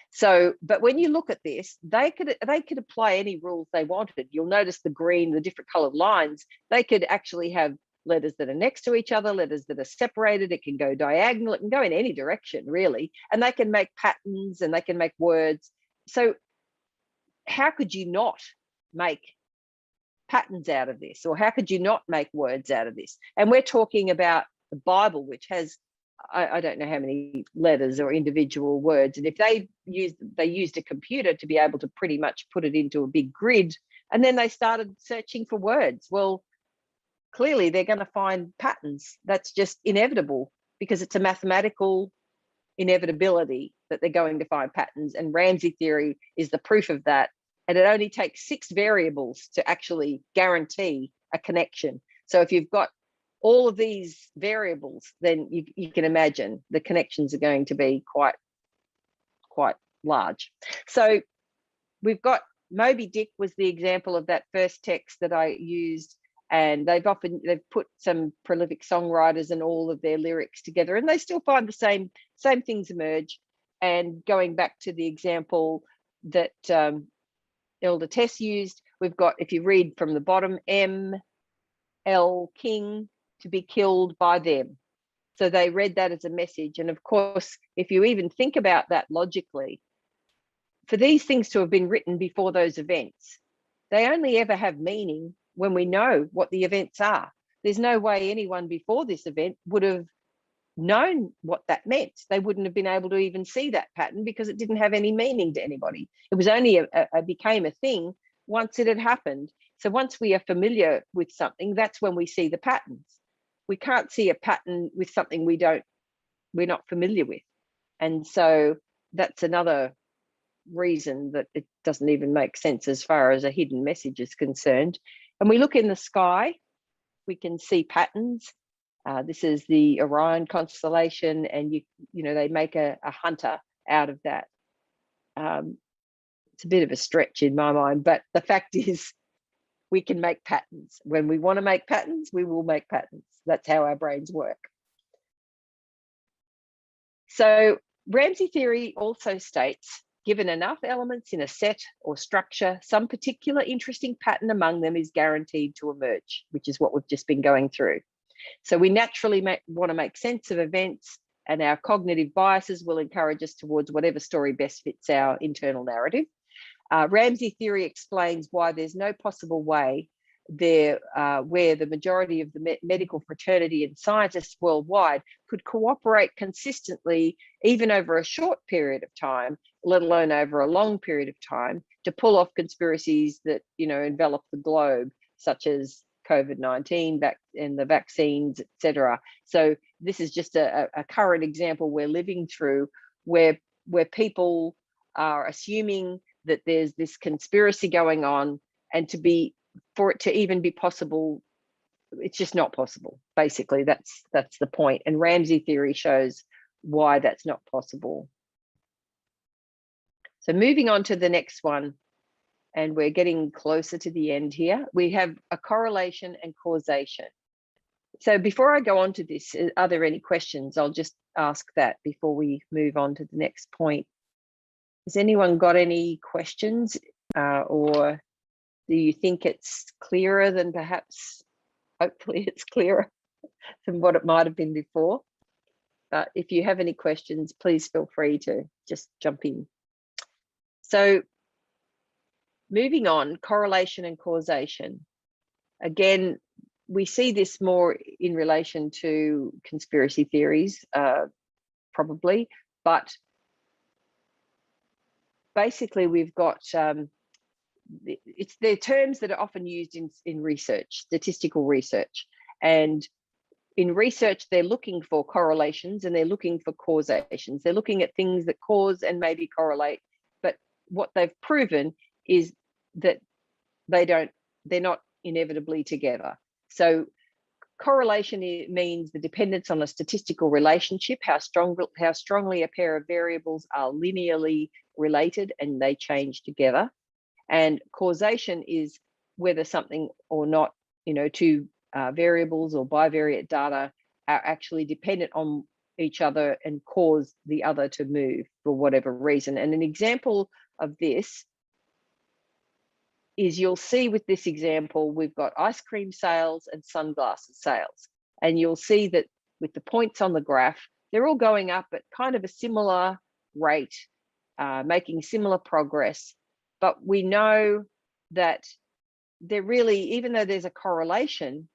So, but when you look at this, they could apply any rules they wanted. You'll notice the green, the different colored lines, they could actually have letters that are next to each other, letters that are separated. It can go diagonal, it can go in any direction really, and they can make patterns and they can make words. So how could you not make patterns out of this, or how could you not make words out of this? And we're talking about the Bible, which has I don't know how many letters or individual words, and if they used a computer to be able to pretty much put it into a big grid, and then they started searching for words, well, clearly they're going to find patterns. That's just inevitable, because it's a mathematical inevitability that they're going to find patterns, and Ramsey theory is the proof of that. And it only takes 6 variables to actually guarantee a connection. So if you've got all of these variables, then you can imagine the connections are going to be quite large. So we've got Moby Dick was the example of that first text that I used, and they've put some prolific songwriters and all of their lyrics together, and they still find the same things emerge. And going back to the example that Elder Tess used, we've got, if you read from the bottom, M.L. King, to be killed by them. So they read that as a message. And of course, if you even think about that logically, for these things to have been written before those events, they only ever have meaning when we know what the events are. There's no way anyone before this event would have known what that meant. They wouldn't have been able to even see that pattern because it didn't have any meaning to anybody. It was only became a thing once it had happened. So once we are familiar with something, that's when we see the patterns. We can't see a pattern with something we're not familiar with. And so that's another reason that it doesn't even make sense as far as a hidden message is concerned. And we look in the sky, we can see patterns. This is the Orion constellation, and you know they make a hunter out of that. It's a bit of a stretch in my mind, but the fact is we can make patterns. When we want to make patterns, we will make patterns. That's how our brains work. So Ramsey theory also states, given enough elements in a set or structure, some particular interesting pattern among them is guaranteed to emerge, which is what we've just been going through. So we naturally want to make sense of events, and our cognitive biases will encourage us towards whatever story best fits our internal narrative. Ramsey theory explains why there's no possible way there where the majority of the medical fraternity and scientists worldwide could cooperate consistently, even over a short period of time, let alone over a long period of time, to pull off conspiracies that, you know, envelop the globe, such as COVID-19 and the vaccines, etc. So this is just a current example we're living through, where people are assuming that there's this conspiracy going on, and for it to even be possible, it's just not possible. Basically, that's the point. And Ramsey theory shows why that's not possible. So moving on to the next one, and we're getting closer to the end here. We have a correlation and causation. So before I go on to this, are there any questions? I'll just ask that before we move on to the next point. Has anyone got any questions, or do you think it's clearer than perhaps, hopefully it's clearer than what it might have been before? But if you have any questions, please feel free to just jump in. So moving on, correlation and causation. Again, we see this more in relation to conspiracy theories, probably, but basically we've got, they're terms that are often used in research, statistical research. And in research, they're looking for correlations and they're looking for causations. They're looking at things that cause and maybe correlate. But what they've proven is that they're not inevitably together. So correlation means the dependence on a statistical relationship, how strongly a pair of variables are linearly related and they change together. And causation is whether something or not, you know, two variables or bivariate data are actually dependent on each other and cause the other to move for whatever reason. And an example of this is, you'll see with this example, we've got ice cream sales and sunglasses sales. And you'll see that with the points on the graph, they're all going up at kind of a similar rate, making similar progress. But we know that they're really, even though there's a correlation,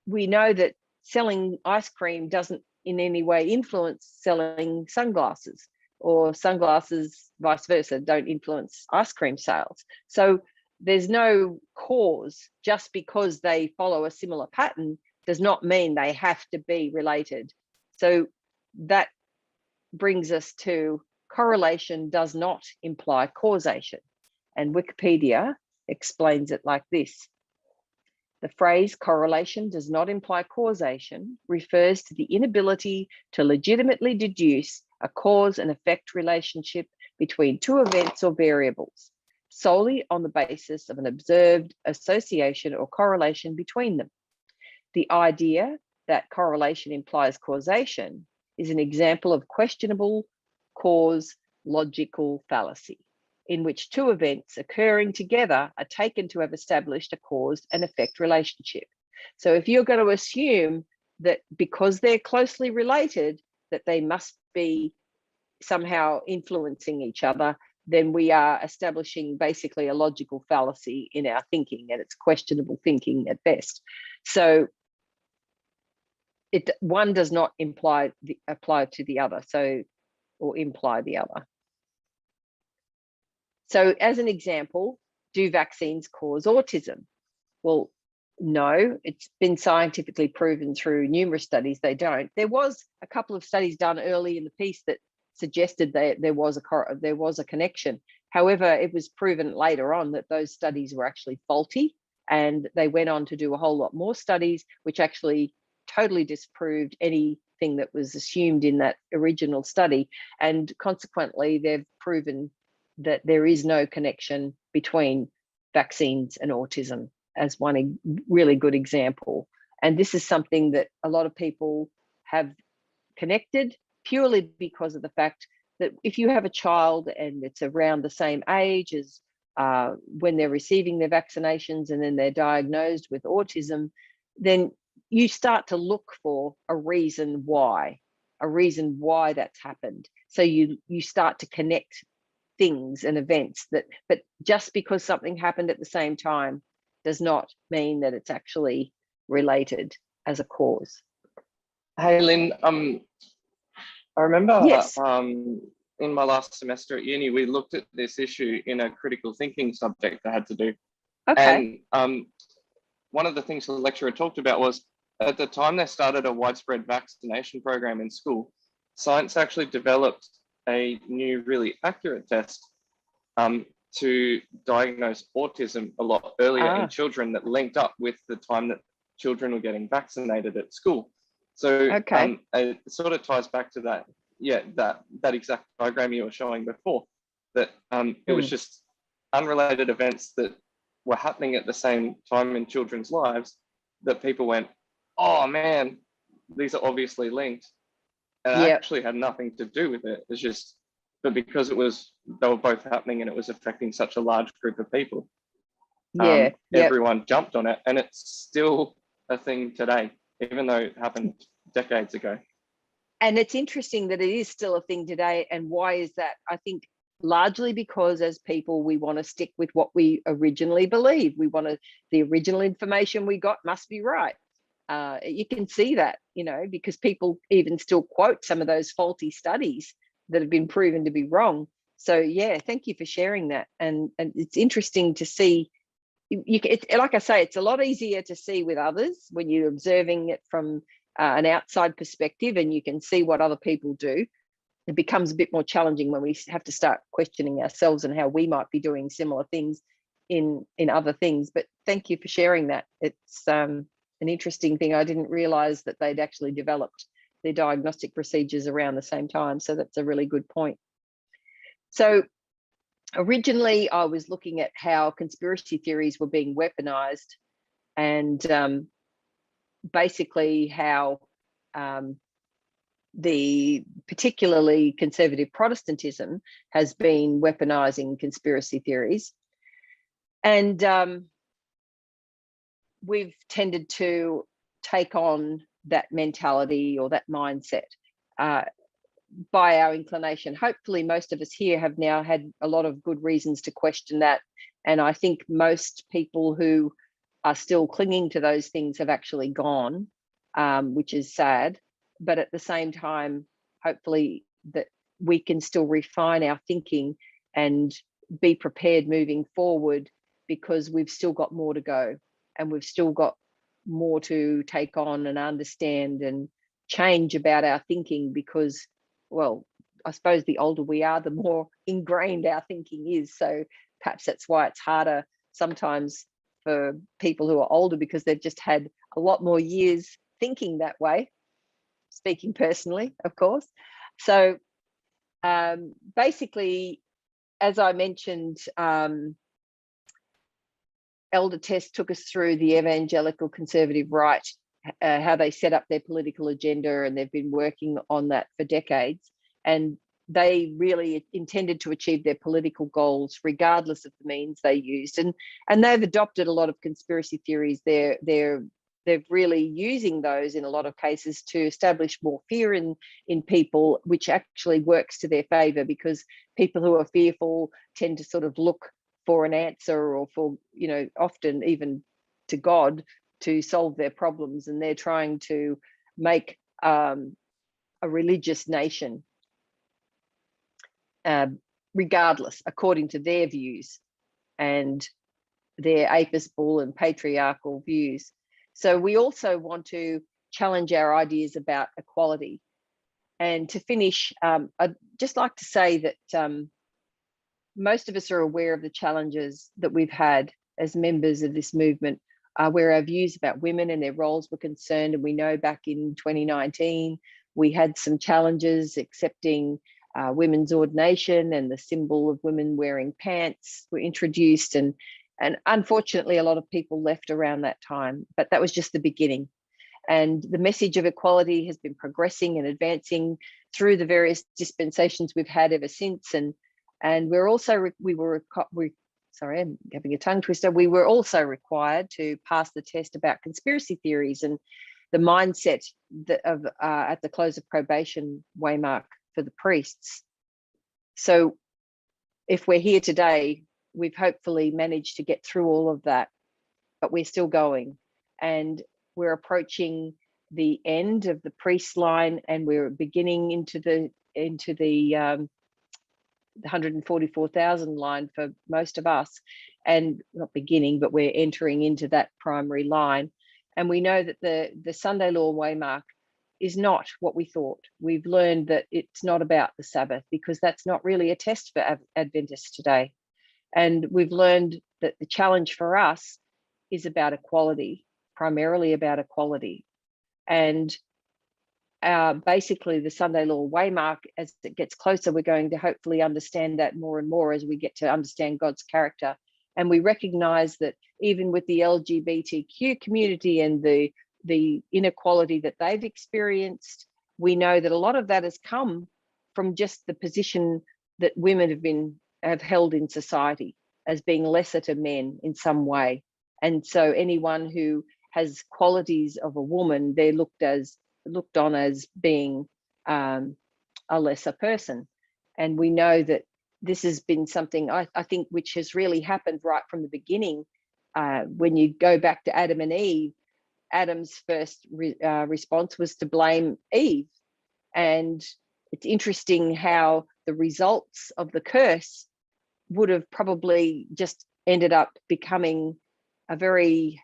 we know that selling ice cream doesn't in any way influence selling sunglasses, or sunglasses, vice versa, don't influence ice cream sales. So there's no cause. Just because they follow a similar pattern does not mean they have to be related. So that brings us to correlation does not imply causation. And Wikipedia explains it like this. The phrase correlation does not imply causation refers to the inability to legitimately deduce a cause and effect relationship between two events or variables solely on the basis of an observed association or correlation between them. The idea that correlation implies causation is an example of questionable cause logical fallacy, in which two events occurring together are taken to have established a cause and effect relationship. So if you're going to assume that because they're closely related, that they must be somehow influencing each other, then we are establishing basically a logical fallacy in our thinking, and it's questionable thinking at best. So one does not apply to the other, or imply the other. So as an example, do vaccines cause autism? Well, no, it's been scientifically proven through numerous studies they don't. There was a couple of studies done early in the piece that suggested that there was a connection. However, it was proven later on that those studies were actually faulty, and they went on to do a whole lot more studies which actually totally disproved any thing that was assumed in that original study. And consequently, they've proven that there is no connection between vaccines and autism as one really good example. And this is something that a lot of people have connected purely because of the fact that if you have a child and it's around the same age as when they're receiving their vaccinations and then they're diagnosed with autism, then you start to look for a reason why that's happened. So you start to connect things and events but just because something happened at the same time does not mean that it's actually related as a cause. Hey, Lynne, I remember Yes. in my last semester at uni, we looked at this issue in a critical thinking subject I had to do. Okay. And one of the things the lecturer talked about was at the time they started a widespread vaccination program in school, science actually developed a new, really accurate test to diagnose autism a lot earlier in children that linked up with the time that children were getting vaccinated at school. So it sort of ties back to that, that exact diagram you were showing before, that it was just unrelated events that were happening at the same time in children's lives that people went, oh man, these are obviously linked. And it actually had nothing to do with it. It's just, but because they were both happening and it was affecting such a large group of people, everyone jumped on it, and it's still a thing today, even though it happened decades ago. And it's interesting that it is still a thing today. And why is that? I think largely because as people, we want to stick with what we originally believe. The original information we got must be right. You can see that, because people even still quote some of those faulty studies that have been proven to be wrong. So thank you for sharing that. And it's interesting to see. Like I say, it's a lot easier to see with others when you're observing it from an outside perspective, and you can see what other people do. It becomes a bit more challenging when we have to start questioning ourselves and how we might be doing similar things in other things. But thank you for sharing that. It's an interesting thing. I didn't realize that they'd actually developed their diagnostic procedures around the same time. So that's a really good point. So originally, I was looking at how conspiracy theories were being weaponized, and basically how the particularly conservative Protestantism has been weaponizing conspiracy theories. And we've tended to take on that mentality or that mindset by our inclination. Hopefully most of us here have now had a lot of good reasons to question that. And I think most people who are still clinging to those things have actually gone, which is sad. But at the same time, hopefully that we can still refine our thinking and be prepared moving forward, because we've still got more to go, and we've still got more to take on and understand and change about our thinking, because, well, I suppose the older we are, the more ingrained our thinking is. So perhaps that's why it's harder sometimes for people who are older, because they've just had a lot more years thinking that way, speaking personally, of course. So basically, as I mentioned, Elder Tess took us through the evangelical conservative right, how they set up their political agenda, and they've been working on that for decades. And they really intended to achieve their political goals regardless of the means they used. And they've adopted a lot of conspiracy theories. They're really using those in a lot of cases to establish more fear in people, which actually works to their favor, because people who are fearful tend to sort of look for an answer, or for, often even to God, to solve their problems. And they're trying to make a religious nation, regardless, according to their views and their apispal and patriarchal views. So we also want to challenge our ideas about equality. And to finish, I'd just like to say that most of us are aware of the challenges that we've had as members of this movement, where our views about women and their roles were concerned. And we know back in 2019, we had some challenges accepting women's ordination, and the symbol of women wearing pants were introduced, and unfortunately a lot of people left around that time, but that was just the beginning. And the message of equality has been progressing and advancing through the various dispensations we've had ever since. And we're also, sorry, I'm having a tongue twister. We were also required to pass the test about conspiracy theories and the mindset of at the close of probation waymark for the priests. So if we're here today, we've hopefully managed to get through all of that, but we're still going. And we're approaching the end of the priest line, and we're beginning into the 144,000 line for most of us, and not beginning, but we're entering into that primary line. And we know that the Sunday law waymark is not what we thought. We've learned that it's not about the Sabbath, because that's not really a test for Adventists today. And we've learned that the challenge for us is about equality, primarily about equality. And basically the Sunday law waymark, as it gets closer, we're going to hopefully understand that more and more as we get to understand God's character. And we recognize that even with the LGBTQ community and the inequality that they've experienced, we know that a lot of that has come from just the position that women have held in society as being lesser to men in some way. And so anyone who has qualities of a woman, they're looked on as being a lesser person. And we know that this has been something I think which has really happened right from the beginning. When you go back to Adam and Eve, Adam's first response was to blame Eve. And it's interesting how the results of the curse would have probably just ended up becoming a very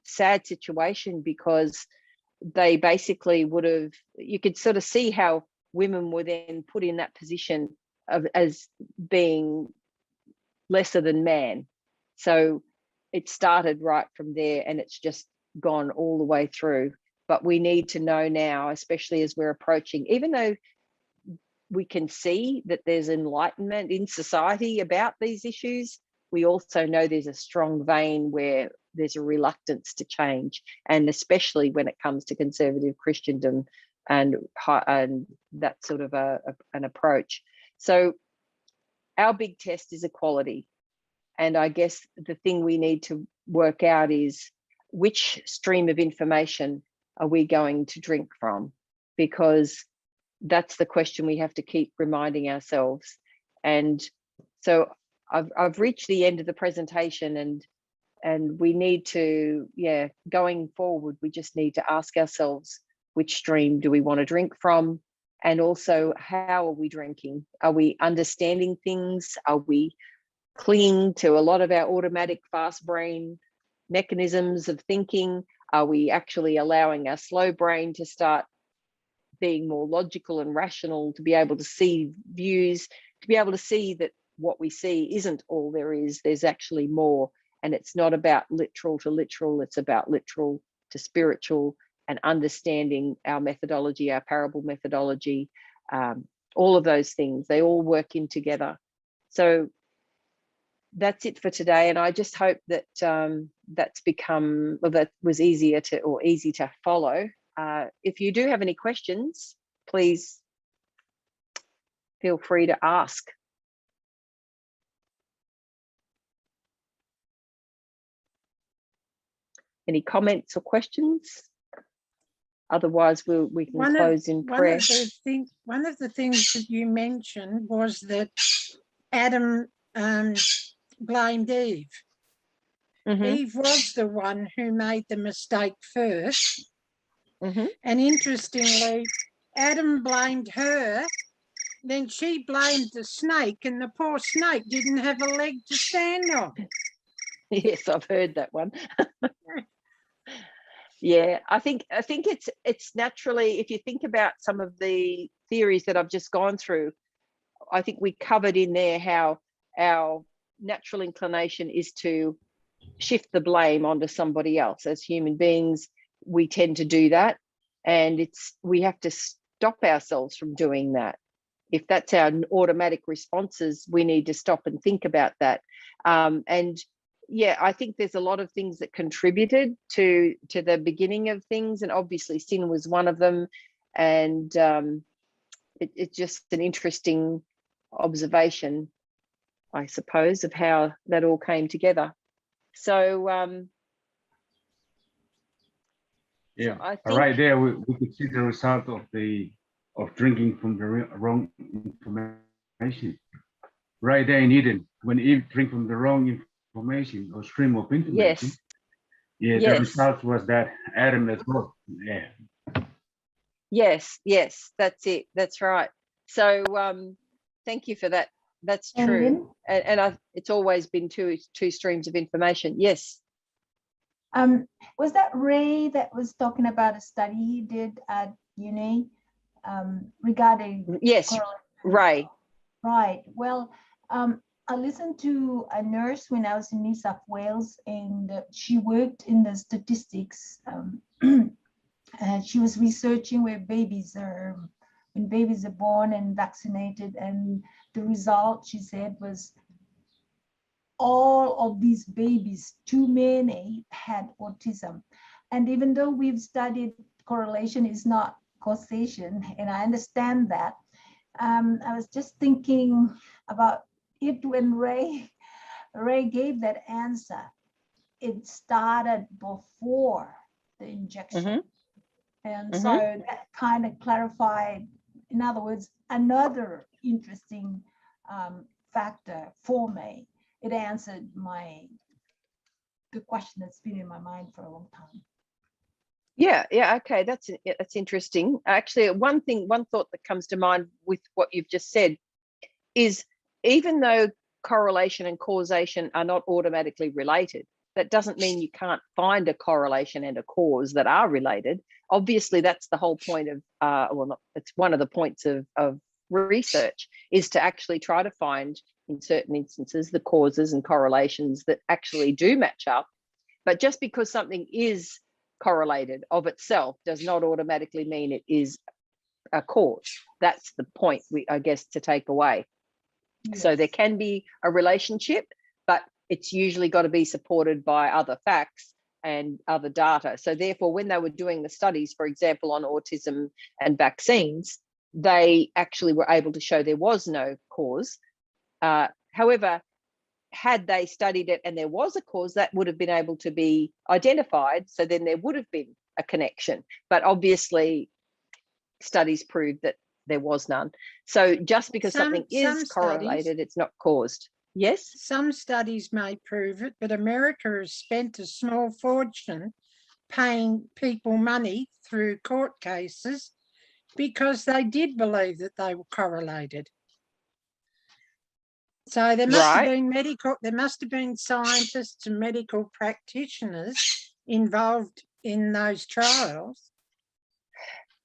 sad situation, because they basically would have, you could sort of see how women were then put in that position as being lesser than man. So it started right from there, and it's just gone all the way through. But we need to know now, especially as we're approaching, even though we can see that there's enlightenment in society about these issues, we also know there's a strong vein where there's a reluctance to change, and especially when it comes to conservative Christendom and that sort of an approach. So our big test is equality. And I guess the thing we need to work out is, which stream of information are we going to drink from? Because that's the question we have to keep reminding ourselves. And so I've reached the end of the presentation, and we need to, going forward, we just need to ask ourselves, which stream do we want to drink from? And also, how are we drinking? Are we understanding things? Are we clinging to a lot of our automatic fast brain mechanisms of thinking? Are we actually allowing our slow brain to start being more logical and rational, to be able to see views, to be able to see that what we see isn't all there is, there's actually more. And it's not about literal to literal, it's about literal to spiritual, and understanding our methodology, our parable methodology, all of those things, they all work in together. So that's it for today. And I just hope that that's become, well, that was easy to follow. If you do have any questions, please feel free to ask. Any comments or questions? Otherwise, we can close in prayer. One of the things that you mentioned was that Adam blamed Eve. Mm-hmm. Eve was the one who made the mistake first. Mm-hmm. And interestingly, Adam blamed her, then she blamed the snake, and the poor snake didn't have a leg to stand on. Yes, I've heard that one. Yeah, I think it's naturally, if you think about some of the theories that I've just gone through, I think we covered in there how our natural inclination is to shift the blame onto somebody else. As human beings, we tend to do that. and we have to stop ourselves from doing that. If that's our automatic responses, we need to stop and think about that. And yeah, I think there's a lot of things that contributed to the beginning of things, and obviously sin was one of them. And it's just an interesting observation, I suppose, of how that all came together. So yeah, I think right there we could see the result of drinking from the wrong information. Right there in Eden, when Eve drank from the wrong information or stream of information. yes, Yeah, the result was that Adam as well. Yeah. Yes, that's it. That's right. So thank you for that. That's true. And it's always been two streams of information. Yes. Was that Ray that was talking about a study he did at uni regarding? Yes, Ray. Right. Well, I listened to a nurse when I was in New South Wales, and she worked in the statistics. And she was researching when babies are born and vaccinated, and the result, she said, was all of these babies, too many, had autism. And even though we've studied correlation is not causation, and I understand that, I was just thinking about it when Ray gave that answer. It started before the injection. And so that kind of clarified, in other words, another interesting factor for me. It answered the question that's been in my mind for a long time. Yeah, okay, that's interesting. Actually, one thought that comes to mind with what you've just said is, even though correlation and causation are not automatically related, that doesn't mean you can't find a correlation and a cause that are related. Obviously, that's the whole point of, it's one of the points of research, is to actually try to find, in certain instances, the causes and correlations that actually do match up. But just because something is correlated of itself does not automatically mean it is a cause. That's the point, I guess, to take away. Yes. So there can be a relationship, but it's usually got to be supported by other facts and other data. So therefore, when they were doing the studies, for example, on autism and vaccines, they actually were able to show there was no cause. However, had they studied it and there was a cause, that would have been able to be identified. So then there would have been a connection. But obviously, studies proved that there was none. So just because something is correlated, it's not caused. Yes? Some studies may prove it, but America has spent a small fortune paying people money through court cases because they did believe that they were correlated. So there must have been scientists and medical practitioners involved in those trials.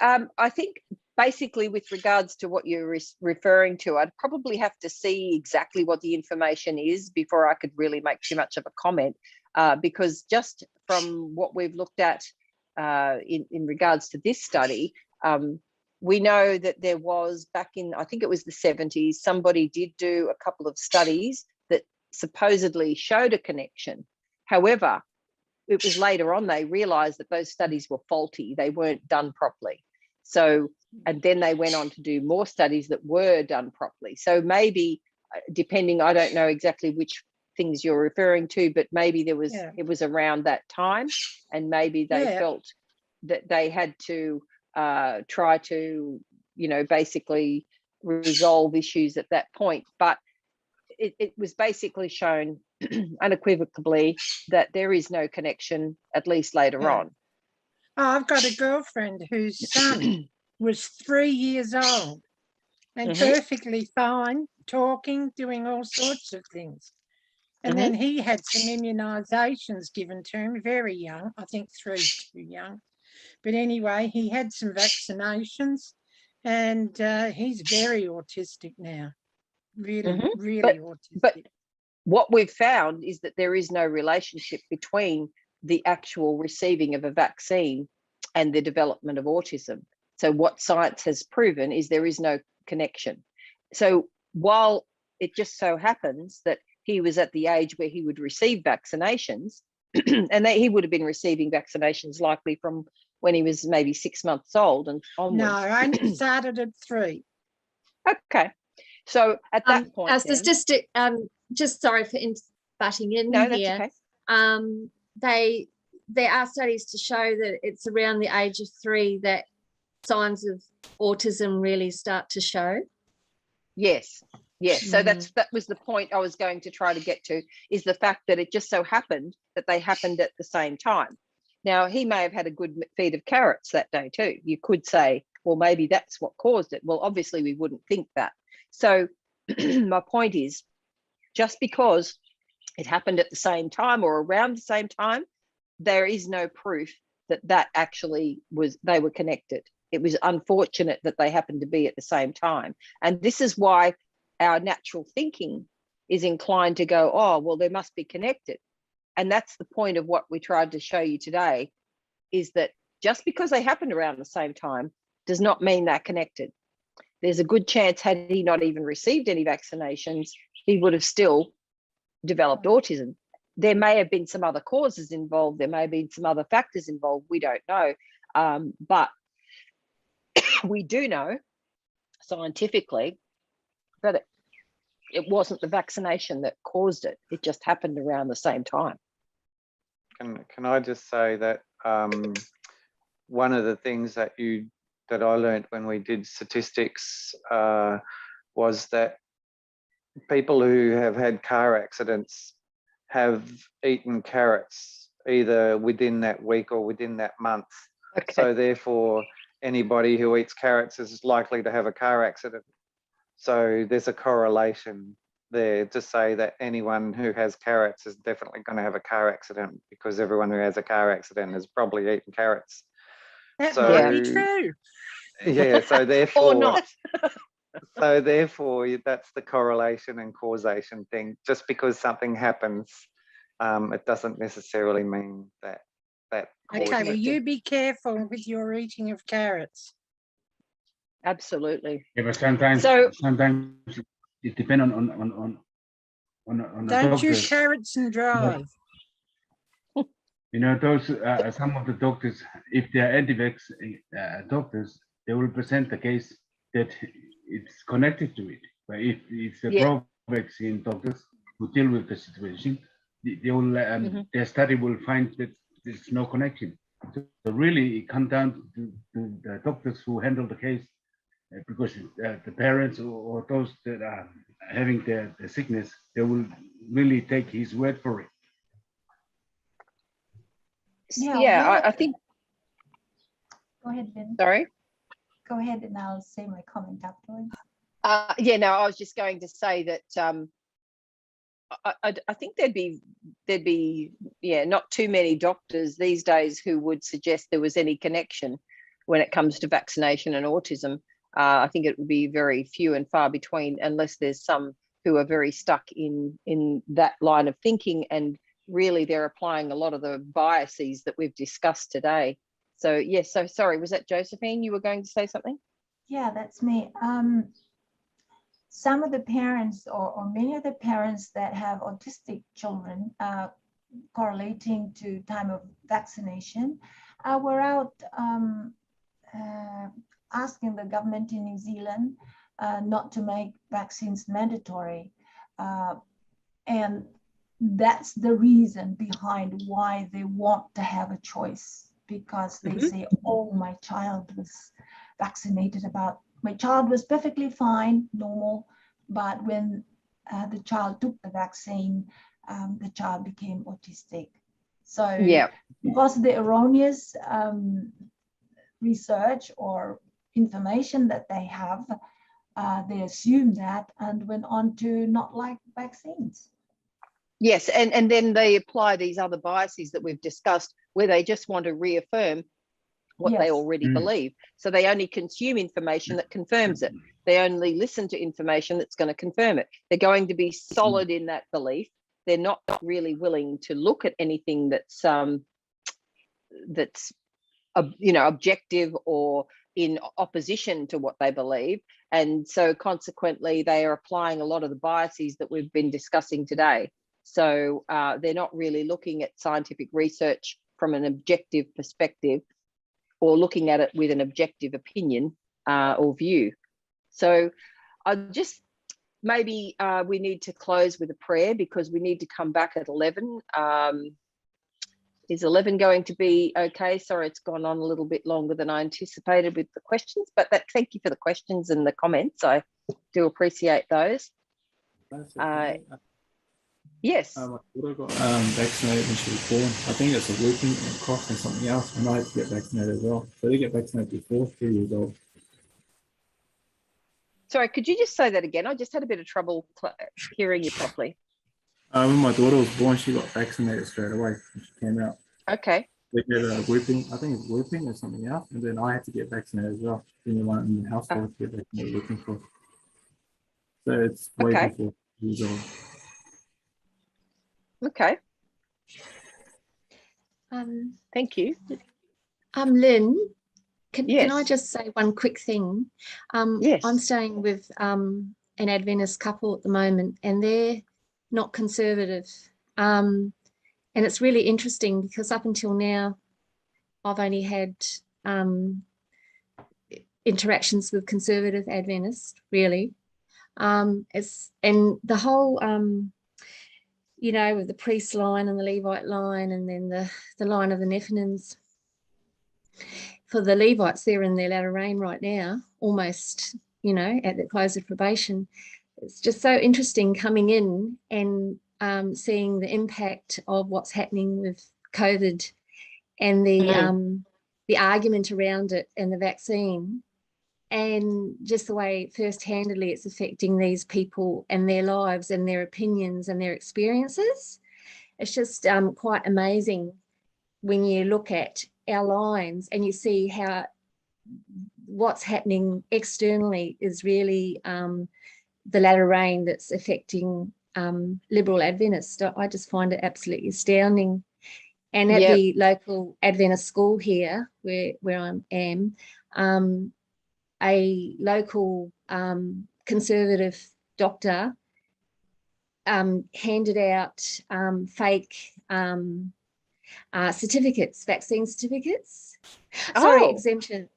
I think basically with regards to what you're referring to, I'd probably have to see exactly what the information is before I could really make too much of a comment, because just from what we've looked at in regards to this study, we know that there was, back in, I think it was the 70s, somebody did do a couple of studies that supposedly showed a connection. However, it was later on they realized that those studies were faulty. They weren't done properly. So, and then they went on to do more studies that were done properly. So maybe, depending, I don't know exactly which things you're referring to, but maybe there was, it was around that time, and maybe they felt that they had to try to, basically resolve issues at that point. But it was basically shown unequivocally that there is no connection, at least later on. Oh, I've got a girlfriend whose son was 3 years old and perfectly fine, talking, doing all sorts of things. And then he had some immunisations given to him, very young, I think 3 too young. But anyway, he had some vaccinations, and he's very autistic now, really autistic. But what we've found is that there is no relationship between the actual receiving of a vaccine and the development of autism. So what science has proven is there is no connection. So while it just so happens that he was at the age where he would receive vaccinations, and he would have been receiving vaccinations likely from when he was maybe 6 months old and onwards. No, I only started at 3. Okay. So at that point, as the statistic, just sorry for butting in no, here. that's okay. There are studies to show that it's around the age of 3 that signs of autism really start to show. Yes. So that was the point I was going to try to get to, is the fact that it just so happened that they happened at the same time. Now, he may have had a good feed of carrots that day too. You could say, well, maybe that's what caused it. Well, obviously we wouldn't think that. So my point is, just because it happened at the same time or around the same time, there is no proof that actually they were connected. It was unfortunate that they happened to be at the same time. And this is why our natural thinking is inclined to go, oh, well, they must be connected. And that's the point of what we tried to show you today, is that just because they happened around the same time does not mean they're connected. There's a good chance, had he not even received any vaccinations, he would have still developed autism. There may have been some other causes involved. There may have been some other factors involved. We don't know. But we do know scientifically that it wasn't the vaccination that caused it. It just happened around the same time. Can I just say that one of the things that I learned when we did statistics was that people who have had car accidents have eaten carrots either within that week or within that month. Okay. So therefore, anybody who eats carrots is likely to have a car accident. So there's a correlation there to say that anyone who has carrots is definitely going to have a car accident, because everyone who has a car accident has probably eaten carrots. That So, might be true. Yeah, so therefore, Or not. So therefore, that's the correlation and causation thing. Just because something happens, it doesn't necessarily mean that Okay, causes well, it. you be careful with your eating of carrots. Absolutely. Yeah, but sometimes it depends on the Don't choose doctors. carrots and drive. You know, those some of the doctors, if they are anti-vax doctors, they will present the case that it's connected to it. But if it's the pro-vaccine doctors who deal with the situation, they will their study will find that there's no connection. So really, it comes down to the doctors who handle the case, because the parents or those that are having the sickness, they will really take his word for it. Yeah, I think. Go ahead, Lynne. Sorry. Go ahead, and I'll say my comment afterwards. Yeah, no, I was just going to say that I think there'd be not too many doctors these days who would suggest there was any connection when it comes to vaccination and autism. I think it would be very few and far between, unless there's some who are very stuck in that line of thinking, and really they're applying a lot of the biases that we've discussed today. So yes, so sorry, was that Josephine? You were going to say something? Yeah, that's me. Some of the parents or many of the parents that have autistic children correlating to time of vaccination were out asking the government in New Zealand not to make vaccines mandatory. And that's the reason behind why they want to have a choice, because they say, oh, my child was vaccinated my child was perfectly fine, normal, but when the child took the vaccine, the child became autistic. So because of the erroneous research or information that they have, they assume that and went on to not like vaccines. Yes, and then they apply these other biases that we've discussed, where they just want to reaffirm what they already believe. So they only consume information that confirms it. They only listen to information that's going to confirm it. They're going to be solid in that belief. They're not really willing to look at anything that's objective or in opposition to what they believe. And so consequently, they are applying a lot of the biases that we've been discussing today. So they're not really looking at scientific research from an objective perspective or looking at it with an objective opinion or view. So I just, maybe we need to close with a prayer because we need to come back at 11. Is 11 going to be okay? Sorry, it's gone on a little bit longer than I anticipated with the questions, but thank you for the questions and the comments. I do appreciate those. Yes. My daughter got vaccinated when she was born. I think it's a whooping and a cough and something else, and I had to get vaccinated as well. So they get vaccinated before 3 years old. Sorry, could you just say that again? I just had a bit of trouble hearing you properly. When my daughter was born, she got vaccinated straight away when she came out. Okay. They get a whooping, I think it's whooping or something else, and then I had to get vaccinated as well. Being the one in the household to get vaccinated looking for. So it's way before 3 years old. Okay. Thank you. Lynne, can I Yes. just say one quick thing? Yes. I'm staying with an Adventist couple at the moment, and they're not conservative. And it's really interesting because up until now, I've only had interactions with conservative Adventists, really. And the whole, with the priest line and the Levite line, and then the line of the Nephilims. For the Levites, they're in their latter rain right now, almost, at the close of probation. It's just so interesting coming in and seeing the impact of what's happening with COVID and the argument around it and the vaccine, and just the way first-handedly it's affecting these people and their lives and their opinions and their experiences. It's just quite amazing when you look at our lines and you see how what's happening externally is really the latter rain that's affecting liberal Adventists. I just find it absolutely astounding. And at the local Adventist school here, where I am, a local conservative doctor handed out fake certificates, vaccine certificates. Exemptions.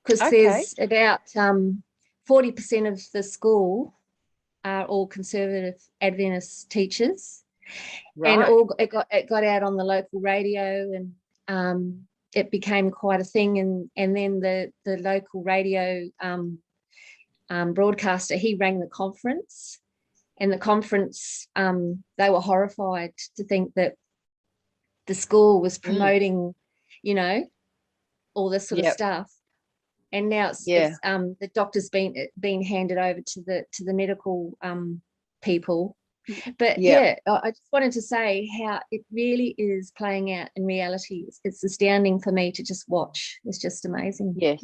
Because there's about 40% of the school are all conservative Adventist teachers, and it got out on the local radio, and it became quite a thing. And then the local radio broadcaster, he rang the conference, and the conference, they were horrified to think that the school was promoting, all this sort of stuff. And now it's the doctor's been handed over to the medical people. But I just wanted to say how it really is playing out in reality. It's astounding for me to just watch. It's just amazing. Yes.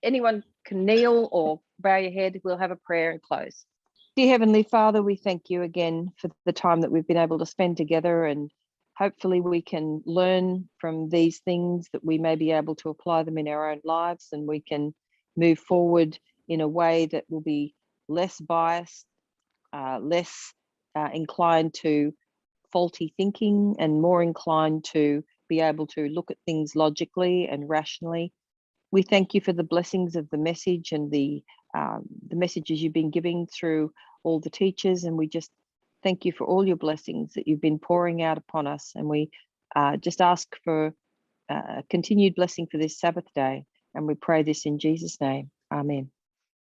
Anyone can kneel or bow your head. We'll have a prayer and close. Dear Heavenly Father, we thank you again for the time that we've been able to spend together, and hopefully we can learn from these things that we may be able to apply them in our own lives, and we can move forward in a way that will be less biased, less inclined to faulty thinking, and more inclined to be able to look at things logically and rationally. We thank you for the blessings of the message and the messages you've been giving through all the teachers, and we just thank you for all your blessings that you've been pouring out upon us. And we just ask for continued blessing for this Sabbath day, and we pray this in Jesus' name. Amen.